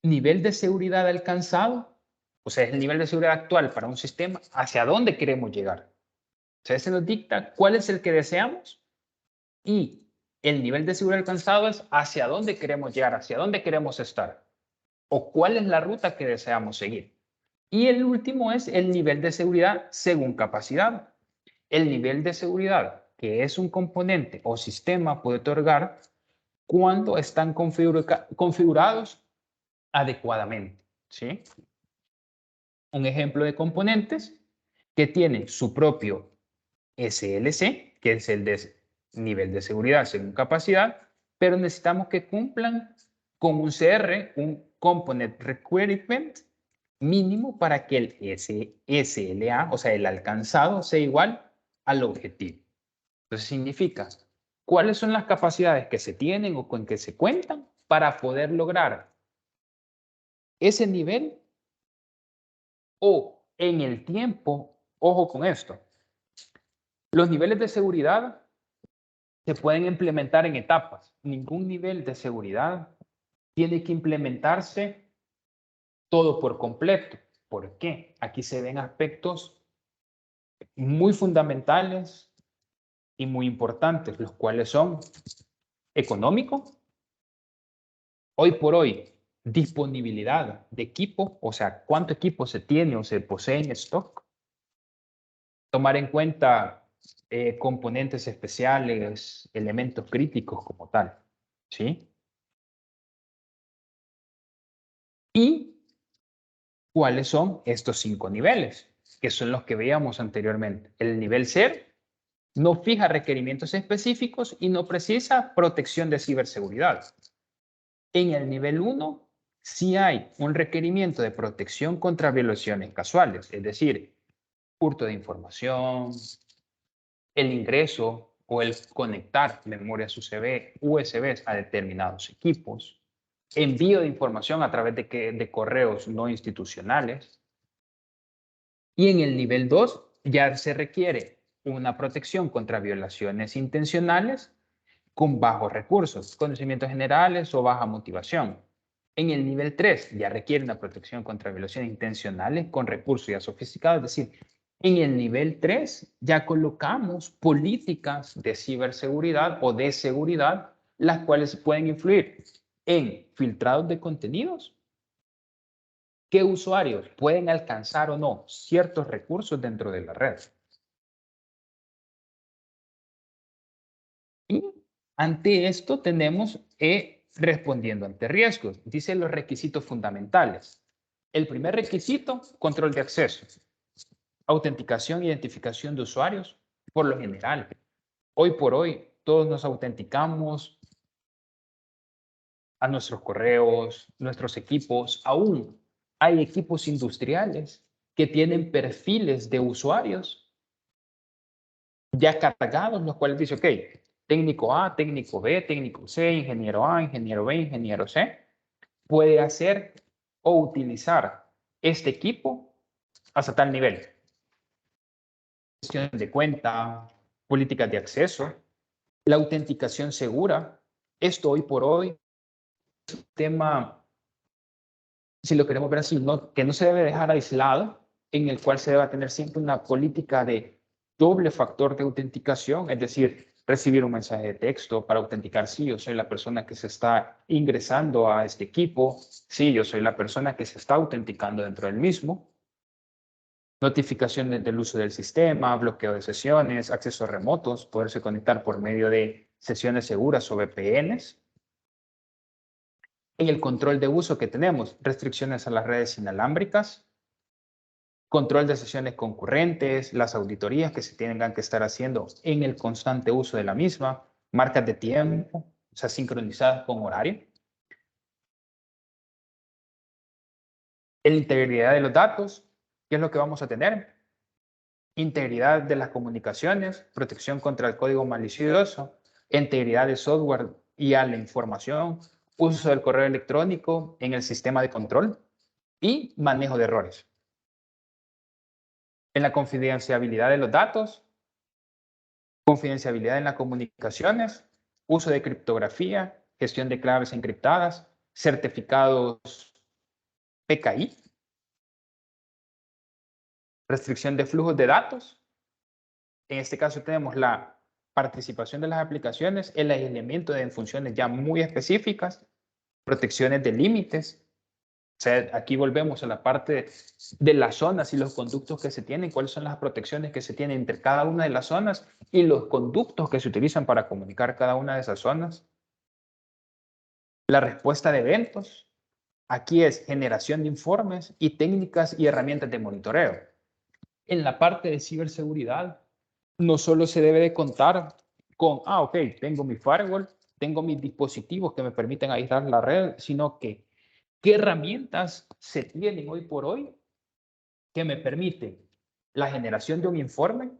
Nivel de seguridad alcanzado, o sea, es el nivel de seguridad actual para un sistema, hacia dónde queremos llegar. O sea, ese nos dicta cuál es el que deseamos, y el nivel de seguridad alcanzado es hacia dónde queremos llegar, hacia dónde queremos estar, o cuál es la ruta que deseamos seguir. Y el último es el nivel de seguridad según capacidad. El nivel de seguridad que es un componente o sistema puede otorgar cuando están configurados adecuadamente, ¿sí? Un ejemplo de componentes que tienen su propio SLC, que es el de nivel de seguridad según capacidad, pero necesitamos que cumplan con un CR, un Component Requirement mínimo, para que el SLA, o sea, el alcanzado, sea igual al objetivo. Entonces significa cuáles son las capacidades que se tienen o con que se cuentan para poder lograr ese nivel, o en el tiempo. Ojo con esto. Los niveles de seguridad se pueden implementar en etapas. Ningún nivel de seguridad tiene que implementarse todo por completo. ¿Por qué? Aquí se ven aspectos muy fundamentales y muy importantes, los cuales son económico. Hoy por hoy, disponibilidad de equipo, o sea, cuánto equipo se tiene o se posee en stock. Tomar en cuenta componentes especiales, elementos críticos como tal, ¿sí? Y cuáles son estos 5 niveles, que son los que veíamos anteriormente. El nivel 0 no fija requerimientos específicos y no precisa protección de ciberseguridad. En el nivel 1 sí hay un requerimiento de protección contra violaciones casuales, es decir, hurto de información, el ingreso o el conectar memorias USBs a determinados equipos, envío de información a través de correos no institucionales. Y en el nivel 2 ya se requiere una protección contra violaciones intencionales con bajos recursos, conocimientos generales o baja motivación. En el nivel 3 ya requiere una protección contra violaciones intencionales con recursos ya sofisticados, es decir, en el nivel 3 ya colocamos políticas de ciberseguridad o de seguridad, las cuales pueden influir en filtrados de contenidos, qué usuarios pueden alcanzar o no ciertos recursos dentro de la red. Y ante esto tenemos respondiendo ante riesgos. Dice los requisitos fundamentales. El primer requisito, control de acceso. Autenticación e identificación de usuarios, por lo general. Hoy por hoy, todos nos autenticamos a nuestros correos, nuestros equipos. Aún hay equipos industriales que tienen perfiles de usuarios ya cargados, los cuales dice, ok, técnico A, técnico B, técnico C, ingeniero A, ingeniero B, ingeniero C, puede hacer o utilizar este equipo hasta tal nivel. Gestión de cuenta, políticas de acceso, la autenticación segura. Esto hoy por hoy es un tema, si lo queremos ver así, que no se debe dejar aislado, en el cual se debe tener siempre una política de doble factor de autenticación, es decir, recibir un mensaje de texto para autenticar si yo soy la persona que se está ingresando a este equipo, si yo soy la persona que se está autenticando dentro del mismo, notificaciones del uso del sistema, bloqueo de sesiones, accesos remotos, poderse conectar por medio de sesiones seguras o VPNs. En el control de uso que tenemos, restricciones a las redes inalámbricas, control de sesiones concurrentes, las auditorías que se tengan que estar haciendo en el constante uso de la misma, marcas de tiempo, o sea, sincronizadas con horario. En la integridad de los datos, ¿qué es lo que vamos a tener? Integridad de las comunicaciones, protección contra el código malicioso, integridad del software y a la información, uso del correo electrónico en el sistema de control y manejo de errores. En la confidencialidad de los datos, confidencialidad en las comunicaciones, uso de criptografía, gestión de claves encriptadas, certificados PKI, restricción de flujos de datos. En este caso tenemos la participación de las aplicaciones, el aislamiento de funciones ya muy específicas, protecciones de límites. O sea, aquí volvemos a la parte de las zonas y los conductos que se tienen, cuáles son las protecciones que se tienen entre cada una de las zonas y los conductos que se utilizan para comunicar cada una de esas zonas. La respuesta de eventos. Aquí es generación de informes y técnicas y herramientas de monitoreo. En la parte de ciberseguridad, no solo se debe de contar con, ok, tengo mi firewall, tengo mis dispositivos que me permiten aislar la red, sino que qué herramientas se tienen hoy por hoy que me permiten la generación de un informe,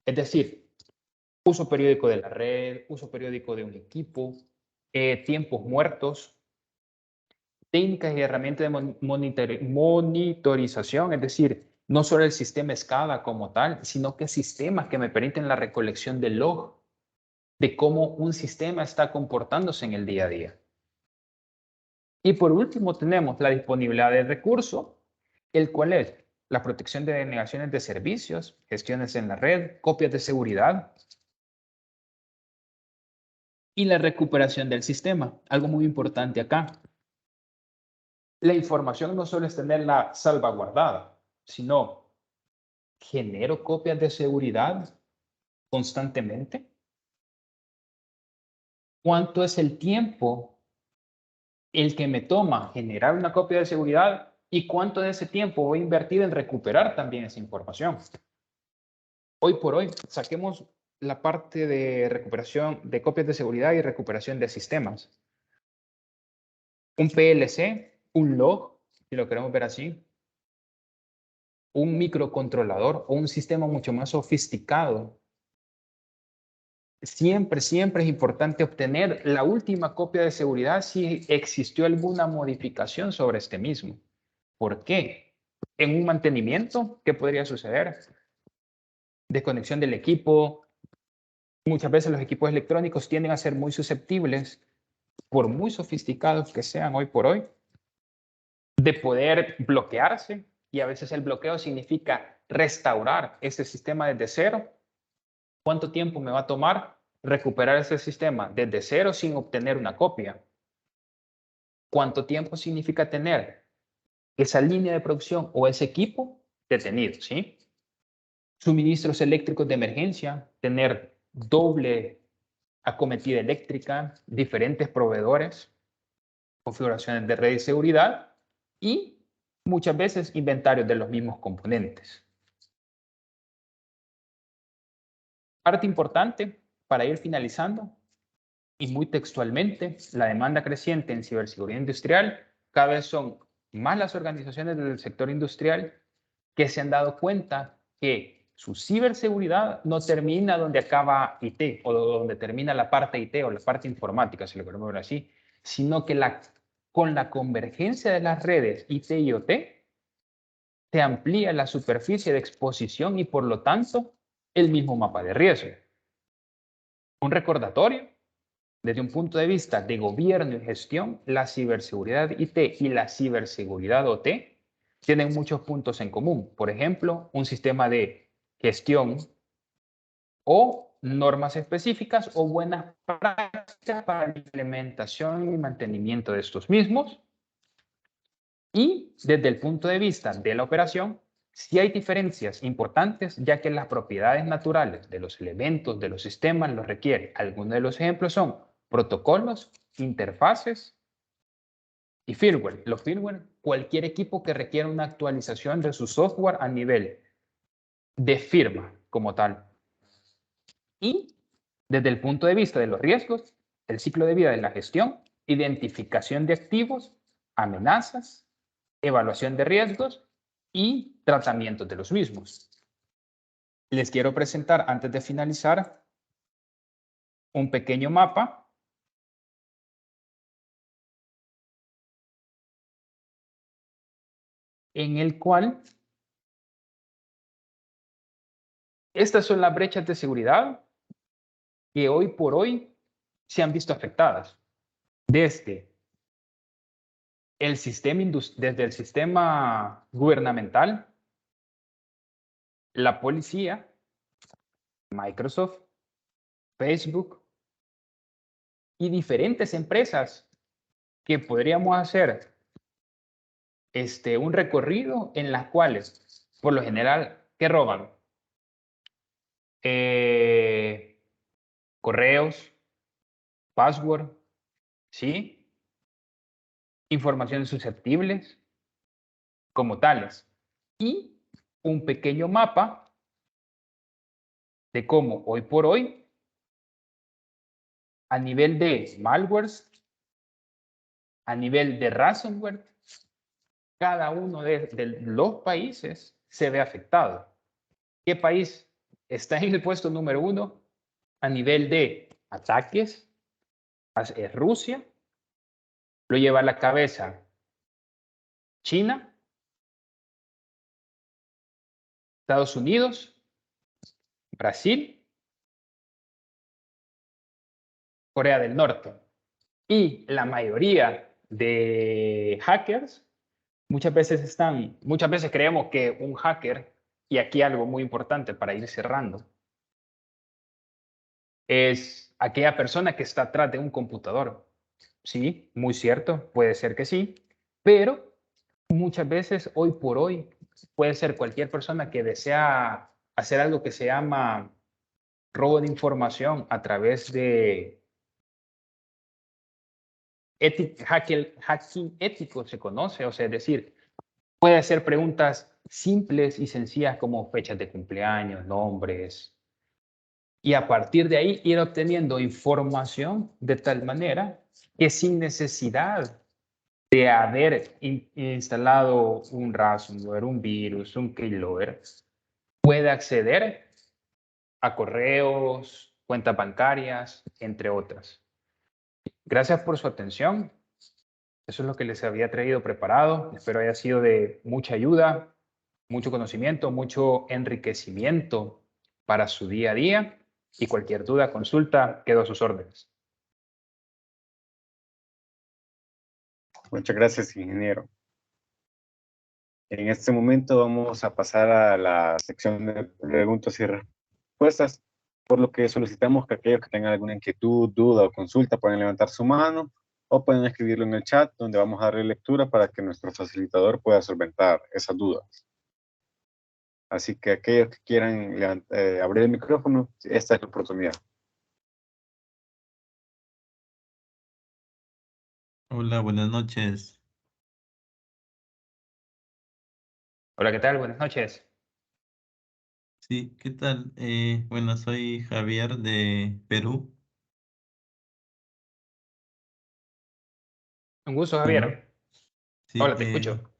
es decir, uso periódico de la red, uso periódico de un equipo, tiempos muertos, técnicas y herramientas de monitorización, es decir, no solo el sistema SCADA como tal, sino que sistemas que me permiten la recolección del log de cómo un sistema está comportándose en el día a día. Y por último tenemos la disponibilidad de recurso, el cual es la protección de denegaciones de servicios, gestiones en la red, copias de seguridad y la recuperación del sistema. Algo muy importante acá. La información no solo es tenerla salvaguardada, sino genero copias de seguridad constantemente. ¿Cuánto es el tiempo el que me toma generar una copia de seguridad y cuánto de ese tiempo voy a invertir en recuperar también esa información. Hoy por hoy, saquemos la parte de recuperación de copias de seguridad y recuperación de sistemas. Un PLC, un log, si lo queremos ver así, un microcontrolador o un sistema mucho más sofisticado. Siempre es importante obtener la última copia de seguridad si existió alguna modificación sobre este mismo. ¿Por qué? En un mantenimiento, ¿qué podría suceder? Desconexión del equipo. Muchas veces los equipos electrónicos tienden a ser muy susceptibles, por muy sofisticados que sean hoy por hoy, de poder bloquearse, y a veces el bloqueo significa restaurar ese sistema desde cero. ¿Cuánto tiempo me va a tomar recuperar ese sistema desde cero sin obtener una copia? ¿Cuánto tiempo significa tener esa línea de producción o ese equipo detenido? ¿Sí? Suministros eléctricos de emergencia, tener doble acometida eléctrica, diferentes proveedores, configuraciones de red y seguridad y muchas veces inventarios de los mismos componentes. Parte importante para ir finalizando y muy textualmente, la demanda creciente en ciberseguridad industrial. Cada vez son más las organizaciones del sector industrial que se han dado cuenta que su ciberseguridad no termina donde acaba IT o donde termina la parte IT o la parte informática, si lo queremos ver así, sino que con la convergencia de las redes IT y OT se amplía la superficie de exposición y por lo tanto el mismo mapa de riesgo. Un recordatorio. Desde un punto de vista de gobierno y gestión, la ciberseguridad IT y la ciberseguridad OT tienen muchos puntos en común. Por ejemplo, un sistema de gestión o normas específicas o buenas prácticas para la implementación y mantenimiento de estos mismos. Y desde el punto de vista de la operación, sí hay diferencias importantes, ya que las propiedades naturales de los elementos de los sistemas los requiere. Algunos de los ejemplos son protocolos, interfaces y firmware. Los firmware, cualquier equipo que requiera una actualización de su software a nivel de firma como tal. Y desde el punto de vista de los riesgos, el ciclo de vida de la gestión, identificación de activos, amenazas, evaluación de riesgos y tratamiento de los mismos. Les quiero presentar, antes de finalizar, un pequeño mapa en el cual estas son las brechas de seguridad que hoy por hoy se han visto afectadas. Desde el sistema gubernamental, la policía, Microsoft, Facebook y diferentes empresas que podríamos hacer un recorrido en las cuales, por lo general, ¿qué roban? Correos, password, ¿sí? Informaciones susceptibles como tales. Y un pequeño mapa de cómo hoy por hoy, a nivel de malwares, a nivel de ransomware, cada uno de los países se ve afectado. ¿Qué país está en el puesto número 1 a nivel de ataques? Es Rusia. Lo lleva a la cabeza China, Estados Unidos, Brasil, Corea del Norte. Y la mayoría de hackers muchas veces creemos que un hacker, y aquí algo muy importante para ir cerrando, es aquella persona que está atrás de un computador. Sí, muy cierto, puede ser que sí, pero muchas veces, hoy por hoy, puede ser cualquier persona que desea hacer algo que se llama robo de información a través de hacking ético, se conoce, o sea, es decir, Puede hacer preguntas simples y sencillas como fechas de cumpleaños, nombres, y a partir de ahí ir obteniendo información de tal manera que sin necesidad de haber instalado un ransomware, un virus, un keylogger, puede acceder a correos, cuentas bancarias, entre otras. Gracias por su atención. Eso es lo que les había traído preparado. Espero haya sido de mucha ayuda, mucho conocimiento, mucho enriquecimiento para su día a día. Y cualquier duda, consulta, quedo a sus órdenes. Muchas gracias, ingeniero. En este momento vamos a pasar a la sección de preguntas y respuestas, por lo que solicitamos que aquellos que tengan alguna inquietud, duda o consulta pueden levantar su mano o pueden escribirlo en el chat, donde vamos a darle lectura para que nuestro facilitador pueda solventar esas dudas. Así que aquellos que quieran abrir el micrófono, esta es la oportunidad. Hola, buenas noches. Hola, ¿qué tal? Buenas noches. Sí, ¿qué tal? Bueno, soy Javier de Perú. Un gusto, Bueno, Javier. sí, Hola, te escucho.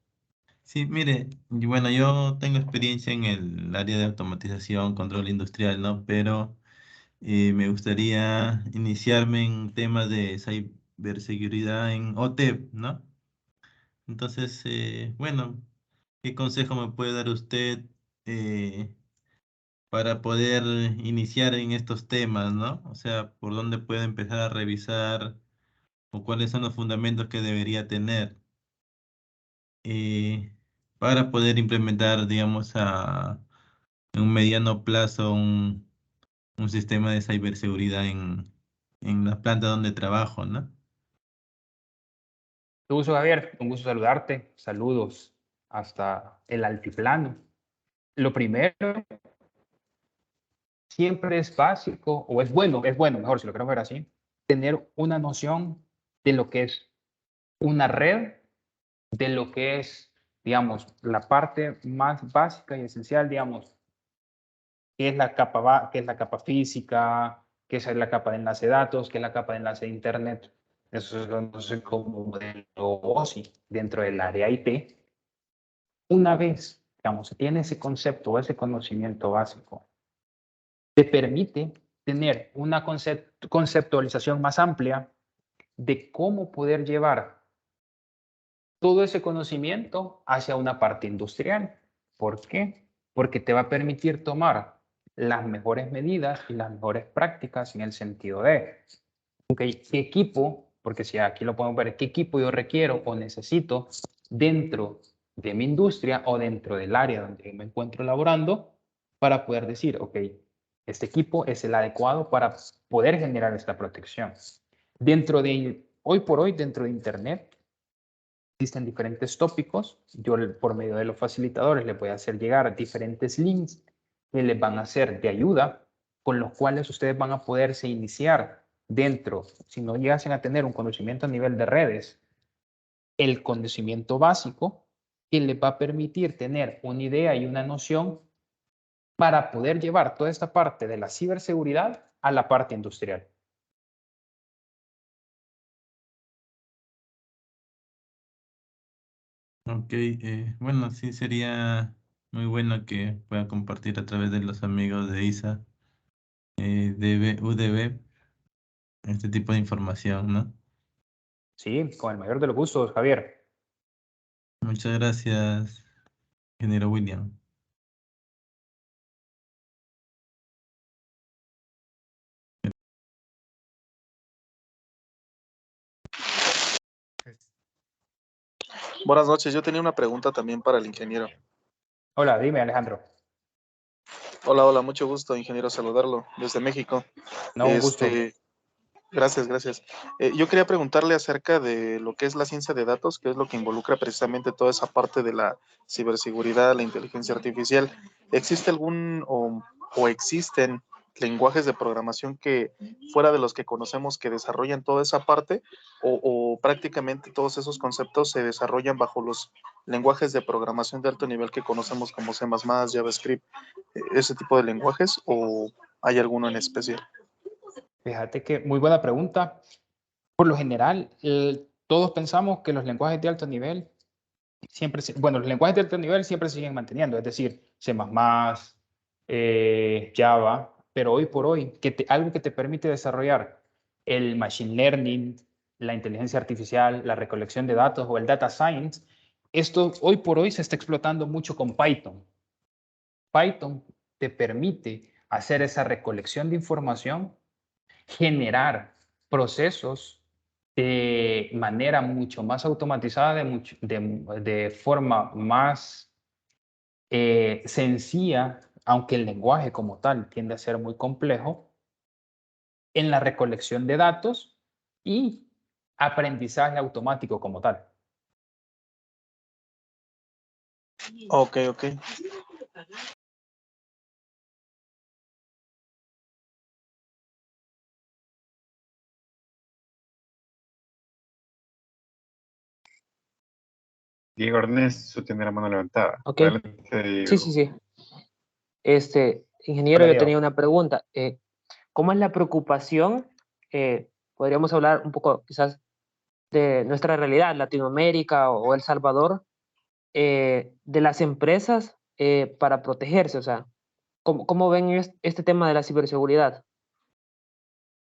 sí, mire, y bueno, yo tengo experiencia en el área de automatización, control industrial, ¿no? Pero me gustaría iniciarme en temas de ciberseguridad en OT, ¿no? Entonces, bueno, ¿qué consejo me puede dar usted eh, para poder iniciar en estos temas, ¿no? O sea, por dónde puedo empezar a revisar o cuáles son los fundamentos que debería tener eh, para poder implementar, digamos, en un mediano plazo un sistema de ciberseguridad en la planta donde trabajo, ¿no? Un gusto, Javier. Un gusto saludarte. Saludos hasta el altiplano. Lo primero, siempre es básico, o es bueno, mejor si lo queremos ver así, tener una noción de lo que es una red, de lo que es, digamos, la parte más básica y esencial, digamos, qué es la capa, qué es la capa física, qué es la capa de enlace de datos, qué es la capa de enlace de Internet. Eso se conoce como modelo OSI dentro del área IT. Una vez, digamos, se tiene ese concepto o ese conocimiento básico, te permite tener una conceptualización más amplia de cómo poder llevar todo ese conocimiento hacia una parte industrial. ¿Por qué? Porque te va a permitir tomar las mejores medidas y las mejores prácticas en el sentido de, ¿qué equipo? Porque si aquí lo podemos ver, ¿qué equipo yo requiero o necesito dentro de mi industria o dentro del área donde me encuentro laborando para poder decir, ok, este equipo es el adecuado para poder generar esta protección? Hoy por hoy, dentro de Internet, existen diferentes tópicos. Yo por medio de los facilitadores les voy a hacer llegar diferentes links que les van a ser de ayuda, con los cuales ustedes van a poderse iniciar dentro, si no llegasen a tener un conocimiento a nivel de redes, el conocimiento básico que les va a permitir tener una idea y una noción para poder llevar toda esta parte de la ciberseguridad a la parte industrial. Ok, bueno, sí sería muy bueno que pueda compartir a través de los amigos de ISA, de UDB, este tipo de información, ¿no? Sí, con el mayor de los gustos, Javier. Muchas gracias, ingeniero William. Buenas noches, yo tenía una pregunta también para el ingeniero. Hola, dime, Alejandro. Hola, hola, mucho gusto, ingeniero, saludarlo desde México. No, un gusto. Gracias, gracias. Yo quería preguntarle acerca de lo que es la ciencia de datos, que es lo que involucra precisamente toda esa parte de la ciberseguridad, la inteligencia artificial. ¿Existe o existen lenguajes de programación que fuera de los que conocemos que desarrollan toda esa parte o prácticamente todos esos conceptos se desarrollan bajo los lenguajes de programación de alto nivel que conocemos como C++, JavaScript, ese tipo de lenguajes o hay alguno en especial? Fíjate que muy buena pregunta. Por lo general, todos pensamos que los lenguajes de alto nivel siempre, bueno, los lenguajes de alto nivel siempre se siguen manteniendo, es decir, C++, Java, pero hoy por hoy, algo que te permite desarrollar el machine learning, la inteligencia artificial, la recolección de datos o el data science, esto hoy por hoy se está explotando mucho con Python. Python te permite hacer esa recolección de información, generar procesos de manera mucho más automatizada, de forma más sencilla, aunque el lenguaje como tal tiende a ser muy complejo, en la recolección de datos y aprendizaje automático como tal. Ok. Diego Ernesto tiene la mano levantada. Ok. Adelante, Diego. Sí. Ingeniero, Hola, yo Diego. tenía una pregunta. ¿Cómo es la preocupación? Podríamos hablar un poco quizás de nuestra realidad, Latinoamérica o El Salvador, de las empresas para protegerse. O sea, ¿cómo ven este tema de la ciberseguridad?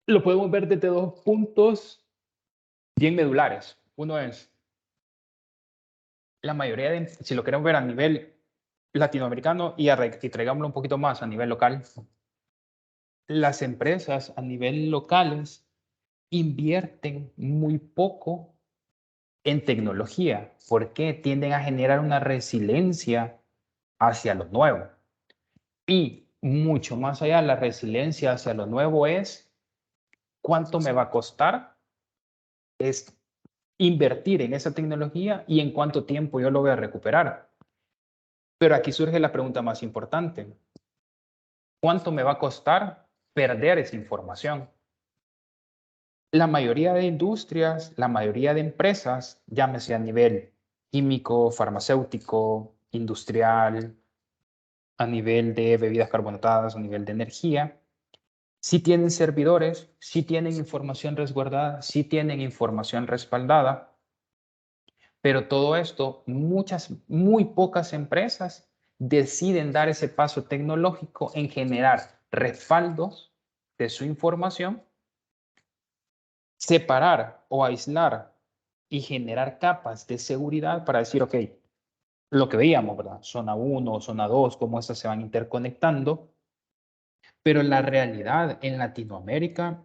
Lo podemos ver desde dos puntos bien medulares. Uno es, la mayoría de, si lo queremos ver a nivel latinoamericano y traigámoslo un poquito más a nivel local, las empresas a nivel locales invierten muy poco en tecnología. ¿Por qué? Tienden a generar una resiliencia hacia lo nuevo. Y mucho más allá, la resiliencia hacia lo nuevo es cuánto me va a costar es invertir en esa tecnología y en cuánto tiempo yo lo voy a recuperar. Pero aquí surge la pregunta más importante. ¿Cuánto me va a costar perder esa información? La mayoría de industrias, la mayoría de empresas, llámese a nivel químico, farmacéutico, industrial, a nivel de bebidas carbonatadas, a nivel de energía, sí tienen servidores, sí tienen información resguardada, sí tienen información respaldada, pero todo esto, muy pocas empresas deciden dar ese paso tecnológico en generar respaldos de su información, separar o aislar y generar capas de seguridad para decir, ok, lo que veíamos, ¿verdad? Zona 1, zona 2, cómo estas se van interconectando, pero la realidad en Latinoamérica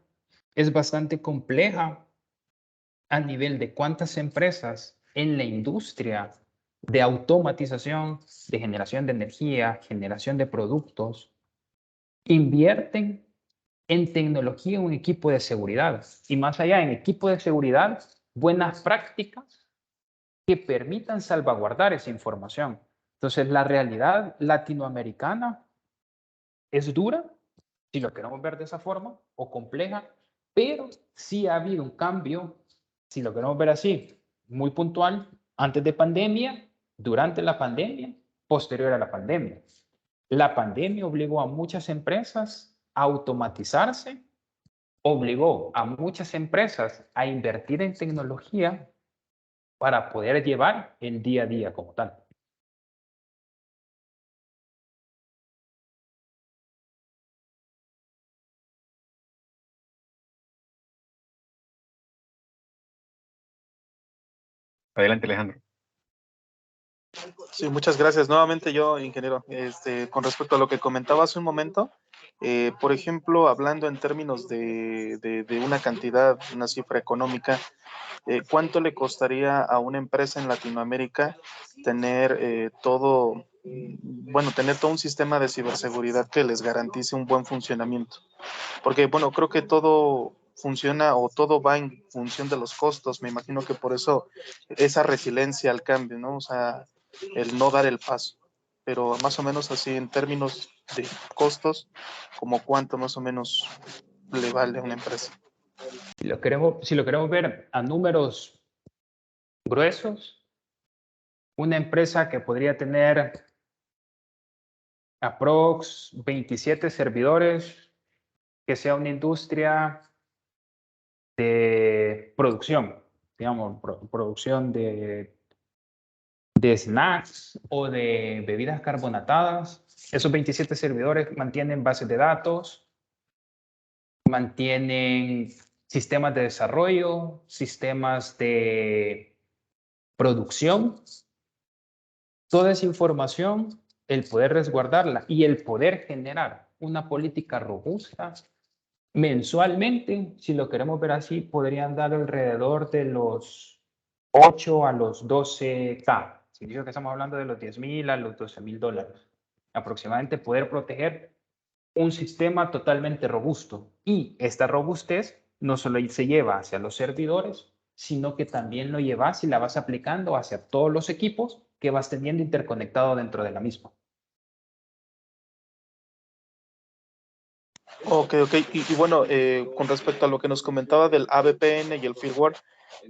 es bastante compleja a nivel de cuántas empresas en la industria de automatización, de generación de energía, generación de productos, invierten en tecnología, un equipo de seguridad. Y más allá, en equipo de seguridad, buenas prácticas que permitan salvaguardar esa información. Entonces, la realidad latinoamericana es dura, si lo queremos ver de esa forma, o compleja, pero sí ha habido un cambio, si lo queremos ver así, muy puntual, antes de pandemia, durante la pandemia, posterior a la pandemia. La pandemia obligó a muchas empresas a automatizarse, obligó a muchas empresas a invertir en tecnología para poder llevar el día a día como tal. Adelante, Alejandro. Sí, muchas gracias. Nuevamente yo, ingeniero, con respecto a lo que comentaba hace un momento, por ejemplo, hablando en términos de una cantidad, una cifra económica, ¿cuánto le costaría a una empresa en Latinoamérica tener tener todo un sistema de ciberseguridad que les garantice un buen funcionamiento? Porque, bueno, creo que todo funciona o todo va en función de los costos. Me imagino que por eso esa resiliencia al cambio, ¿no? O sea, el no dar el paso. pero más o menos así en términos de costos, como cuánto más o menos le vale a una empresa. Si lo queremos ver a números gruesos, una empresa que podría tener aprox 27 servidores, que sea una industria de producción, digamos, producción de snacks o de bebidas carbonatadas. Esos 27 servidores mantienen bases de datos, mantienen sistemas de desarrollo, sistemas de producción. Toda esa información, el poder resguardarla y el poder generar una política robusta mensualmente, si lo queremos ver así, podrían dar alrededor de los 8 a los 12K. Significa que estamos hablando de los 10,000 a los 12,000 dólares. Aproximadamente poder proteger un sistema totalmente robusto. Y esta robustez no solo se lleva hacia los servidores, sino que también lo llevas y la vas aplicando hacia todos los equipos que vas teniendo interconectado dentro de la misma. Ok. Y bueno, con respecto a lo que nos comentaba del AVPN y el firmware,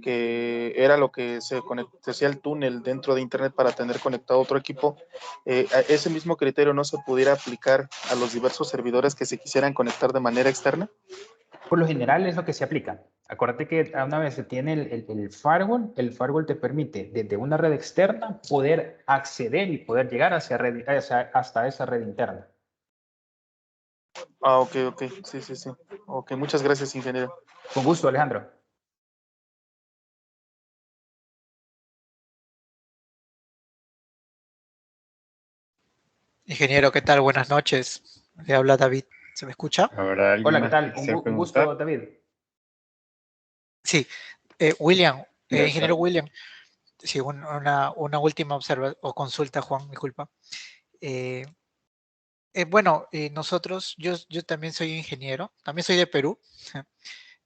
que era lo que se hacía el túnel dentro de Internet para tener conectado otro equipo, ¿ese mismo criterio no se pudiera aplicar a los diversos servidores que se quisieran conectar de manera externa? Por lo general es lo que se aplica. Acuérdate que una vez se tiene el firewall te permite desde una red externa poder acceder y poder llegar hasta esa red interna. Ah, ok. Sí. Ok, muchas gracias, ingeniero. Con gusto, Alejandro. Ingeniero, ¿qué tal? Buenas noches. Le habla David. ¿Se me escucha? ¿Habrá alguien Hola, ¿qué más que tal? quisiera Un gusto, preguntar? David. William, Gracias. ingeniero William. Sí, una última o consulta, Juan, disculpa. Nosotros, yo también soy ingeniero, también soy de Perú.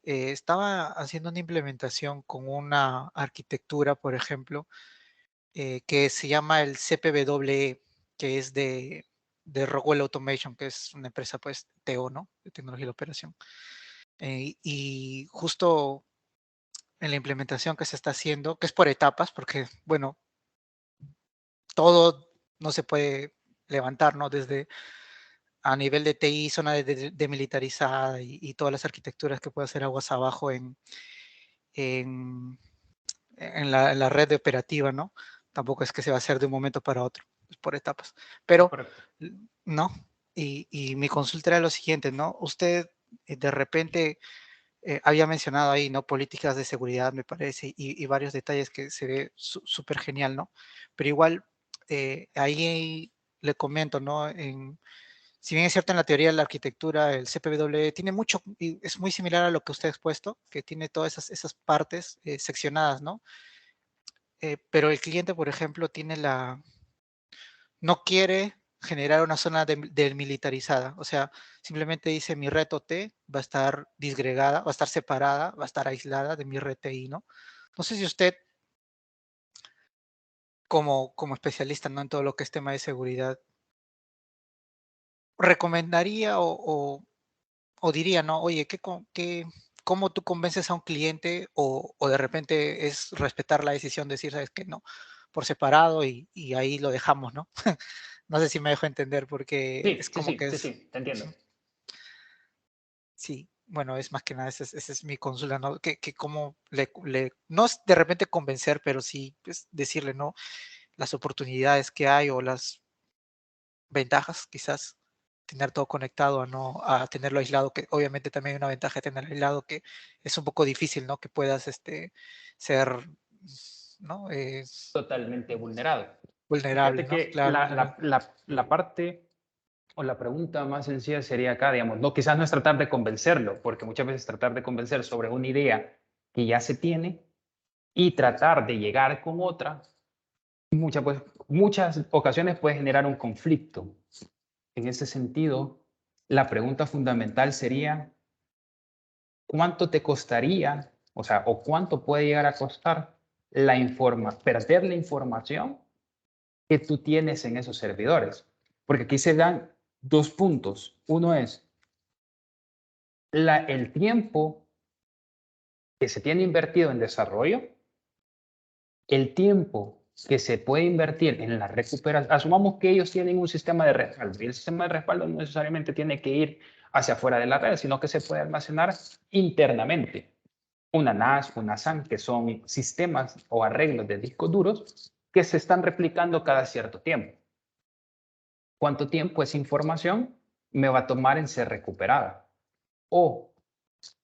Estaba haciendo una implementación con una arquitectura, por ejemplo, que se llama el CPWE, que es de Rockwell Automation, que es una empresa, pues, TO, ¿no? De tecnología de operación. Y justo en la implementación que se está haciendo, que es por etapas, porque, bueno, todo no se puede levantar, ¿no? Desde a nivel de TI, zona demilitarizada y todas las arquitecturas que puede hacer aguas abajo en, en la red operativa, ¿no? Tampoco es que se va a hacer de un momento para otro, es por etapas. Pero, Correcto. ¿no? Y mi consulta era lo siguiente, ¿no? Usted de repente había mencionado ahí, ¿no? Políticas de seguridad, me parece, y varios detalles que se ve súper genial, ¿no? Pero igual, ahí le comento, ¿no? Si bien es cierto en la teoría de la arquitectura, el CPW tiene mucho, y es muy similar a lo que usted ha expuesto, que tiene todas esas partes seccionadas, ¿no? Pero el cliente, por ejemplo, no quiere generar una zona demilitarizada. O sea, simplemente dice mi red OT va a estar disgregada, va a estar separada, va a estar aislada de mi red TI, ¿no? No sé si usted, como especialista, ¿no? En todo lo que es tema de seguridad, recomendaría o diría, ¿no? Oye, ¿cómo tú convences a un cliente o de repente es respetar la decisión de decir, sabes qué, no, por separado y ahí lo dejamos, ¿no? No sé si me dejo entender porque es como que es... Sí, te entiendo. Sí, bueno, es más que nada, esa es mi consulta, ¿no? Que cómo no es de repente convencer, pero sí pues, decirle, ¿no? Las oportunidades que hay o las ventajas, quizás, tener todo conectado a tenerlo aislado, que obviamente también hay una ventaja de tenerlo aislado, que es un poco difícil, ¿no? Que puedas ser, ¿no? Totalmente vulnerado. Vulnerable, Fíjate ¿no? que Claro, claro. la parte o la pregunta más sencilla sería acá, digamos, no, quizás no es tratar de convencerlo, porque muchas veces tratar de convencer sobre una idea que ya se tiene y tratar de llegar con otra, muchas ocasiones puede generar un conflicto. En ese sentido, la pregunta fundamental sería, ¿cuánto te costaría, o sea, o cuánto puede llegar a costar perder la información que tú tienes en esos servidores. Porque aquí se dan dos puntos. Uno es el tiempo que se tiene invertido en desarrollo, el tiempo que se puede invertir en la recuperación. Asumamos que ellos tienen un sistema de respaldo y el sistema de respaldo no necesariamente tiene que ir hacia afuera de la red, sino que se puede almacenar internamente. Una NAS, una SAN, que son sistemas o arreglos de discos duros que se están replicando cada cierto tiempo. ¿Cuánto tiempo esa información me va a tomar en ser recuperada? O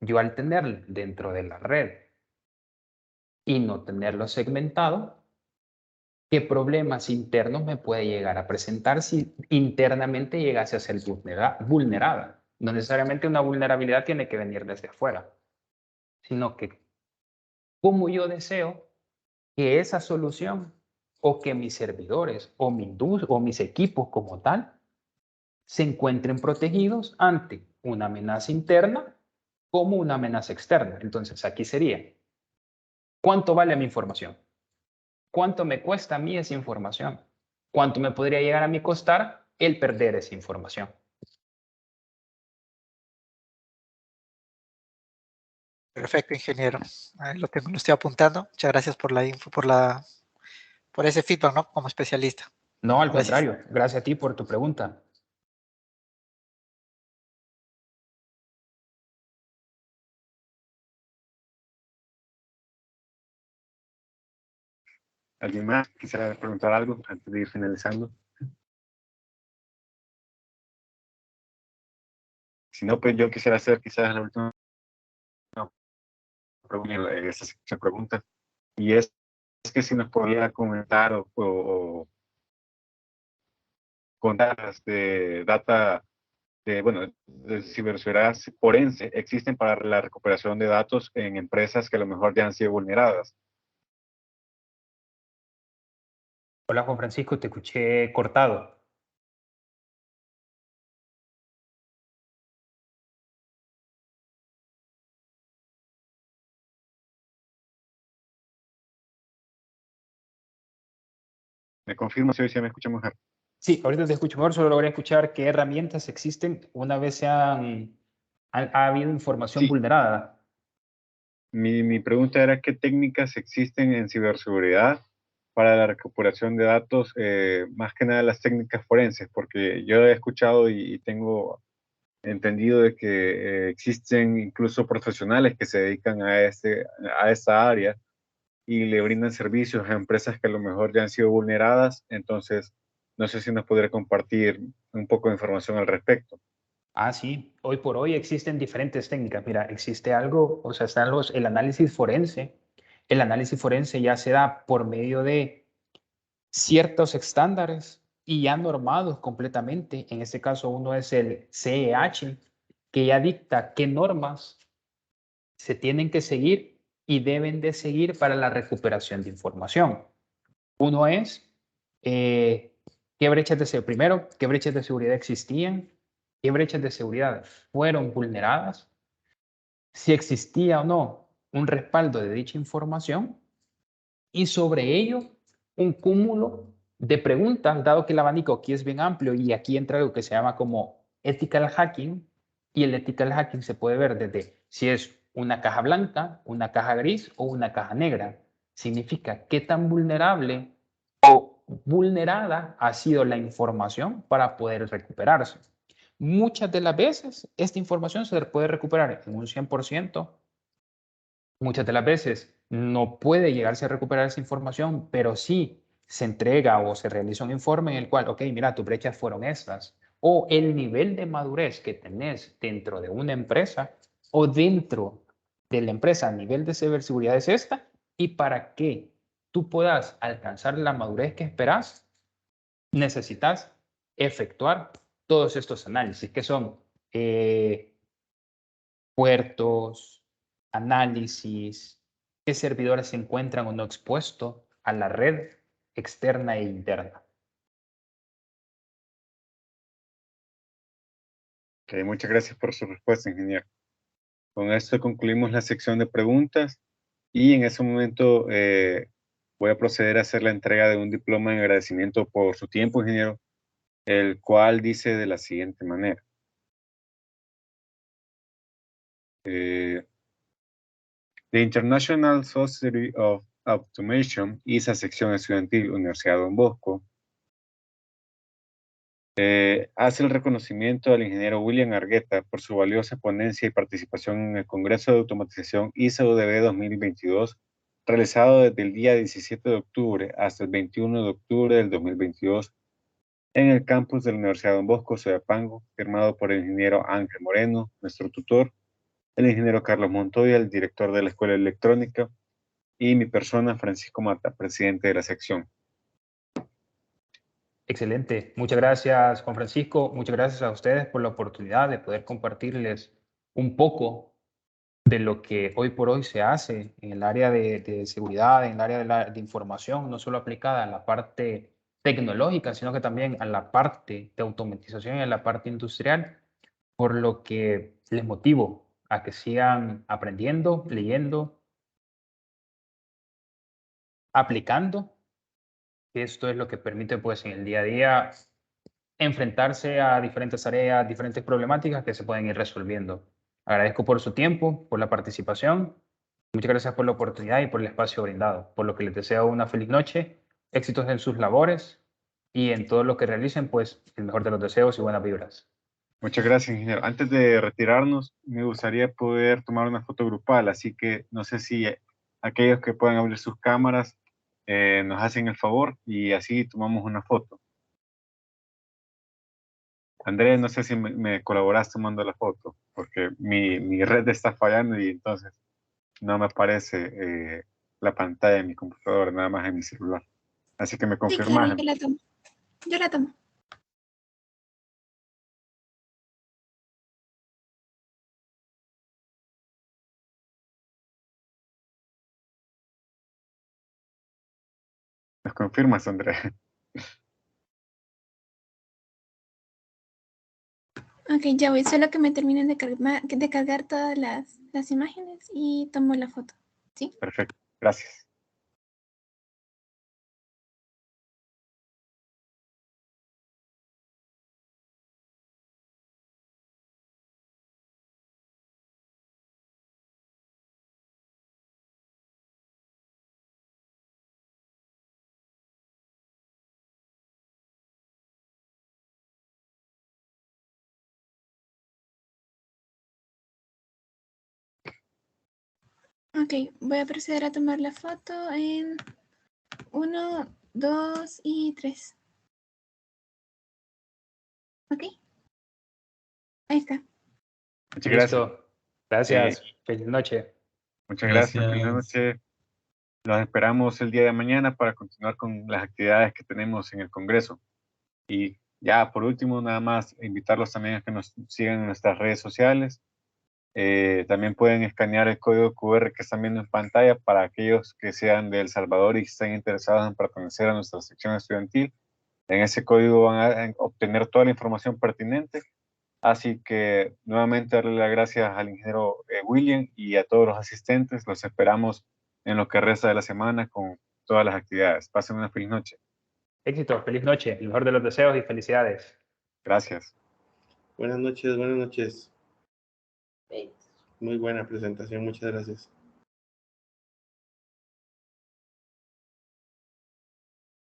yo al tenerlo dentro de la red y no tenerlo segmentado, ¿qué problemas internos me puede llegar a presentar si internamente llegase a ser vulnerada? No necesariamente una vulnerabilidad tiene que venir desde afuera, sino que cómo yo deseo que esa solución o que mis servidores o mis equipos como tal se encuentren protegidos ante una amenaza interna como una amenaza externa. Entonces, aquí sería, ¿cuánto vale mi información? ¿Cuánto me cuesta a mí esa información? ¿Cuánto me podría llegar a mí costar el perder esa información? Perfecto, ingeniero. Ahí lo tengo, lo estoy apuntando. Muchas gracias por la info, por ese feedback, ¿no? Como especialista. No, al Gracias. contrario. Gracias a ti por tu pregunta. ¿Alguien más quisiera preguntar algo antes de ir finalizando? Si no, pues yo quisiera hacer quizás la última pregunta, esa pregunta. Y es que si nos podía comentar o contar de data de ciberseguridad forense existen para la recuperación de datos en empresas que a lo mejor ya han sido vulneradas. Hola, Juan Francisco, te escuché cortado. ¿Me confirma si hoy se me escucha mejor? Sí, ahorita te escucho mejor, solo logré escuchar qué herramientas existen una vez ha habido información Sí, vulnerada. mi pregunta era qué técnicas existen en ciberseguridad para la recuperación de datos, más que nada las técnicas forenses, porque yo he escuchado y tengo entendido de que existen incluso profesionales que se dedican a esta área y le brindan servicios a empresas que a lo mejor ya han sido vulneradas. Entonces, no sé si nos podría compartir un poco de información al respecto. Ah, sí, hoy por hoy existen diferentes técnicas. Mira, existe algo, o sea, están el análisis forense. El análisis forense ya se da por medio de ciertos estándares y ya normados completamente. En este caso, uno es el CEH, que ya dicta qué normas se tienen que seguir y deben de seguir para la recuperación de información. Uno es qué brechas de seguridad, primero, qué brechas de seguridad existían, qué brechas de seguridad fueron vulneradas, si existía o no un respaldo de dicha información y sobre ello un cúmulo de preguntas, dado que el abanico aquí es bien amplio y aquí entra algo que se llama como ethical hacking y el ethical hacking se puede ver desde si es una caja blanca, una caja gris o una caja negra. Significa qué tan vulnerable o vulnerada ha sido la información para poder recuperarse. Muchas de las veces esta información se puede recuperar en un 100%. Muchas de las veces no puede llegarse a recuperar esa información, pero sí se entrega o se realiza un informe en el cual, ok, mira, tus brechas fueron estas. O el nivel de madurez que tenés dentro de una empresa o dentro de la empresa a nivel de ciberseguridad es esta. Y para que tú puedas alcanzar la madurez que esperas, necesitas efectuar todos estos análisis, que son puertos, análisis, qué servidores se encuentran o no expuestos a la red externa e interna. Okay, muchas gracias por su respuesta, ingeniero. Con esto concluimos la sección de preguntas y en ese momento voy a proceder a hacer la entrega de un diploma en agradecimiento por su tiempo, ingeniero, el cual dice de la siguiente manera. The International Society of Automation, ISA sección estudiantil, Universidad Don Bosco, hace el reconocimiento al ingeniero William Argueta por su valiosa ponencia y participación en el Congreso de Automatización ISA-UDB 2022, realizado desde el día 17 de octubre hasta el 21 de octubre del 2022 en el campus de la Universidad Don Bosco, Soyapango, firmado por el ingeniero Ángel Moreno, nuestro tutor, el ingeniero Carlos Montoya, el director de la Escuela Electrónica, y mi persona, Francisco Mata, presidente de la sección. Excelente. Muchas gracias, Juan Francisco. Muchas gracias a ustedes por la oportunidad de poder compartirles un poco de lo que hoy por hoy se hace en el área de seguridad, en el área de información, no solo aplicada a la parte tecnológica, sino que también a la parte de automatización y a la parte industrial, por lo que les motivo a que sigan aprendiendo, leyendo, aplicando. Esto es lo que permite, pues, en el día a día enfrentarse a diferentes tareas, diferentes problemáticas que se pueden ir resolviendo. Agradezco por su tiempo, por la participación. Muchas gracias por la oportunidad y por el espacio brindado, por lo que les deseo una feliz noche, éxitos en sus labores y en todo lo que realicen, pues el mejor de los deseos y buenas vibras. Muchas gracias, ingeniero. Antes de retirarnos, me gustaría poder tomar una foto grupal, así que no sé si aquellos que puedan abrir sus cámaras nos hacen el favor y así tomamos una foto. Andrés, no sé si me colaboras tomando la foto, porque mi red está fallando y entonces no me aparece la pantalla de mi computadora, nada más en mi celular. Así que me Sí, confirmas. claro, yo la tomo. Yo la tomo. ¿Nos confirmas, Andrés? Ok, ya voy. Solo que me terminen de cargar todas las imágenes y tomo la foto. ¿Sí? Perfecto, gracias. Ok, voy a proceder a tomar la foto en 1, 2 y 3. Ok, ahí está. Muchas gracias. Listo. Gracias. Feliz noche. Muchas gracias. Feliz noche. Los esperamos el día de mañana para continuar con las actividades que tenemos en el Congreso. Y ya por último, nada más invitarlos también a que nos sigan en nuestras redes sociales. También pueden escanear el código QR que están viendo en pantalla para aquellos que sean de El Salvador y estén interesados en pertenecer a nuestra sección estudiantil. En ese código van a obtener toda la información pertinente. Así que nuevamente darle las gracias al ingeniero William y a todos los asistentes. Los esperamos en lo que resta de la semana con todas las actividades. Pasen una feliz noche. Éxito, feliz noche. El mejor de los deseos y felicidades. Gracias. Buenas noches, buenas noches. Muy buena presentación, muchas gracias.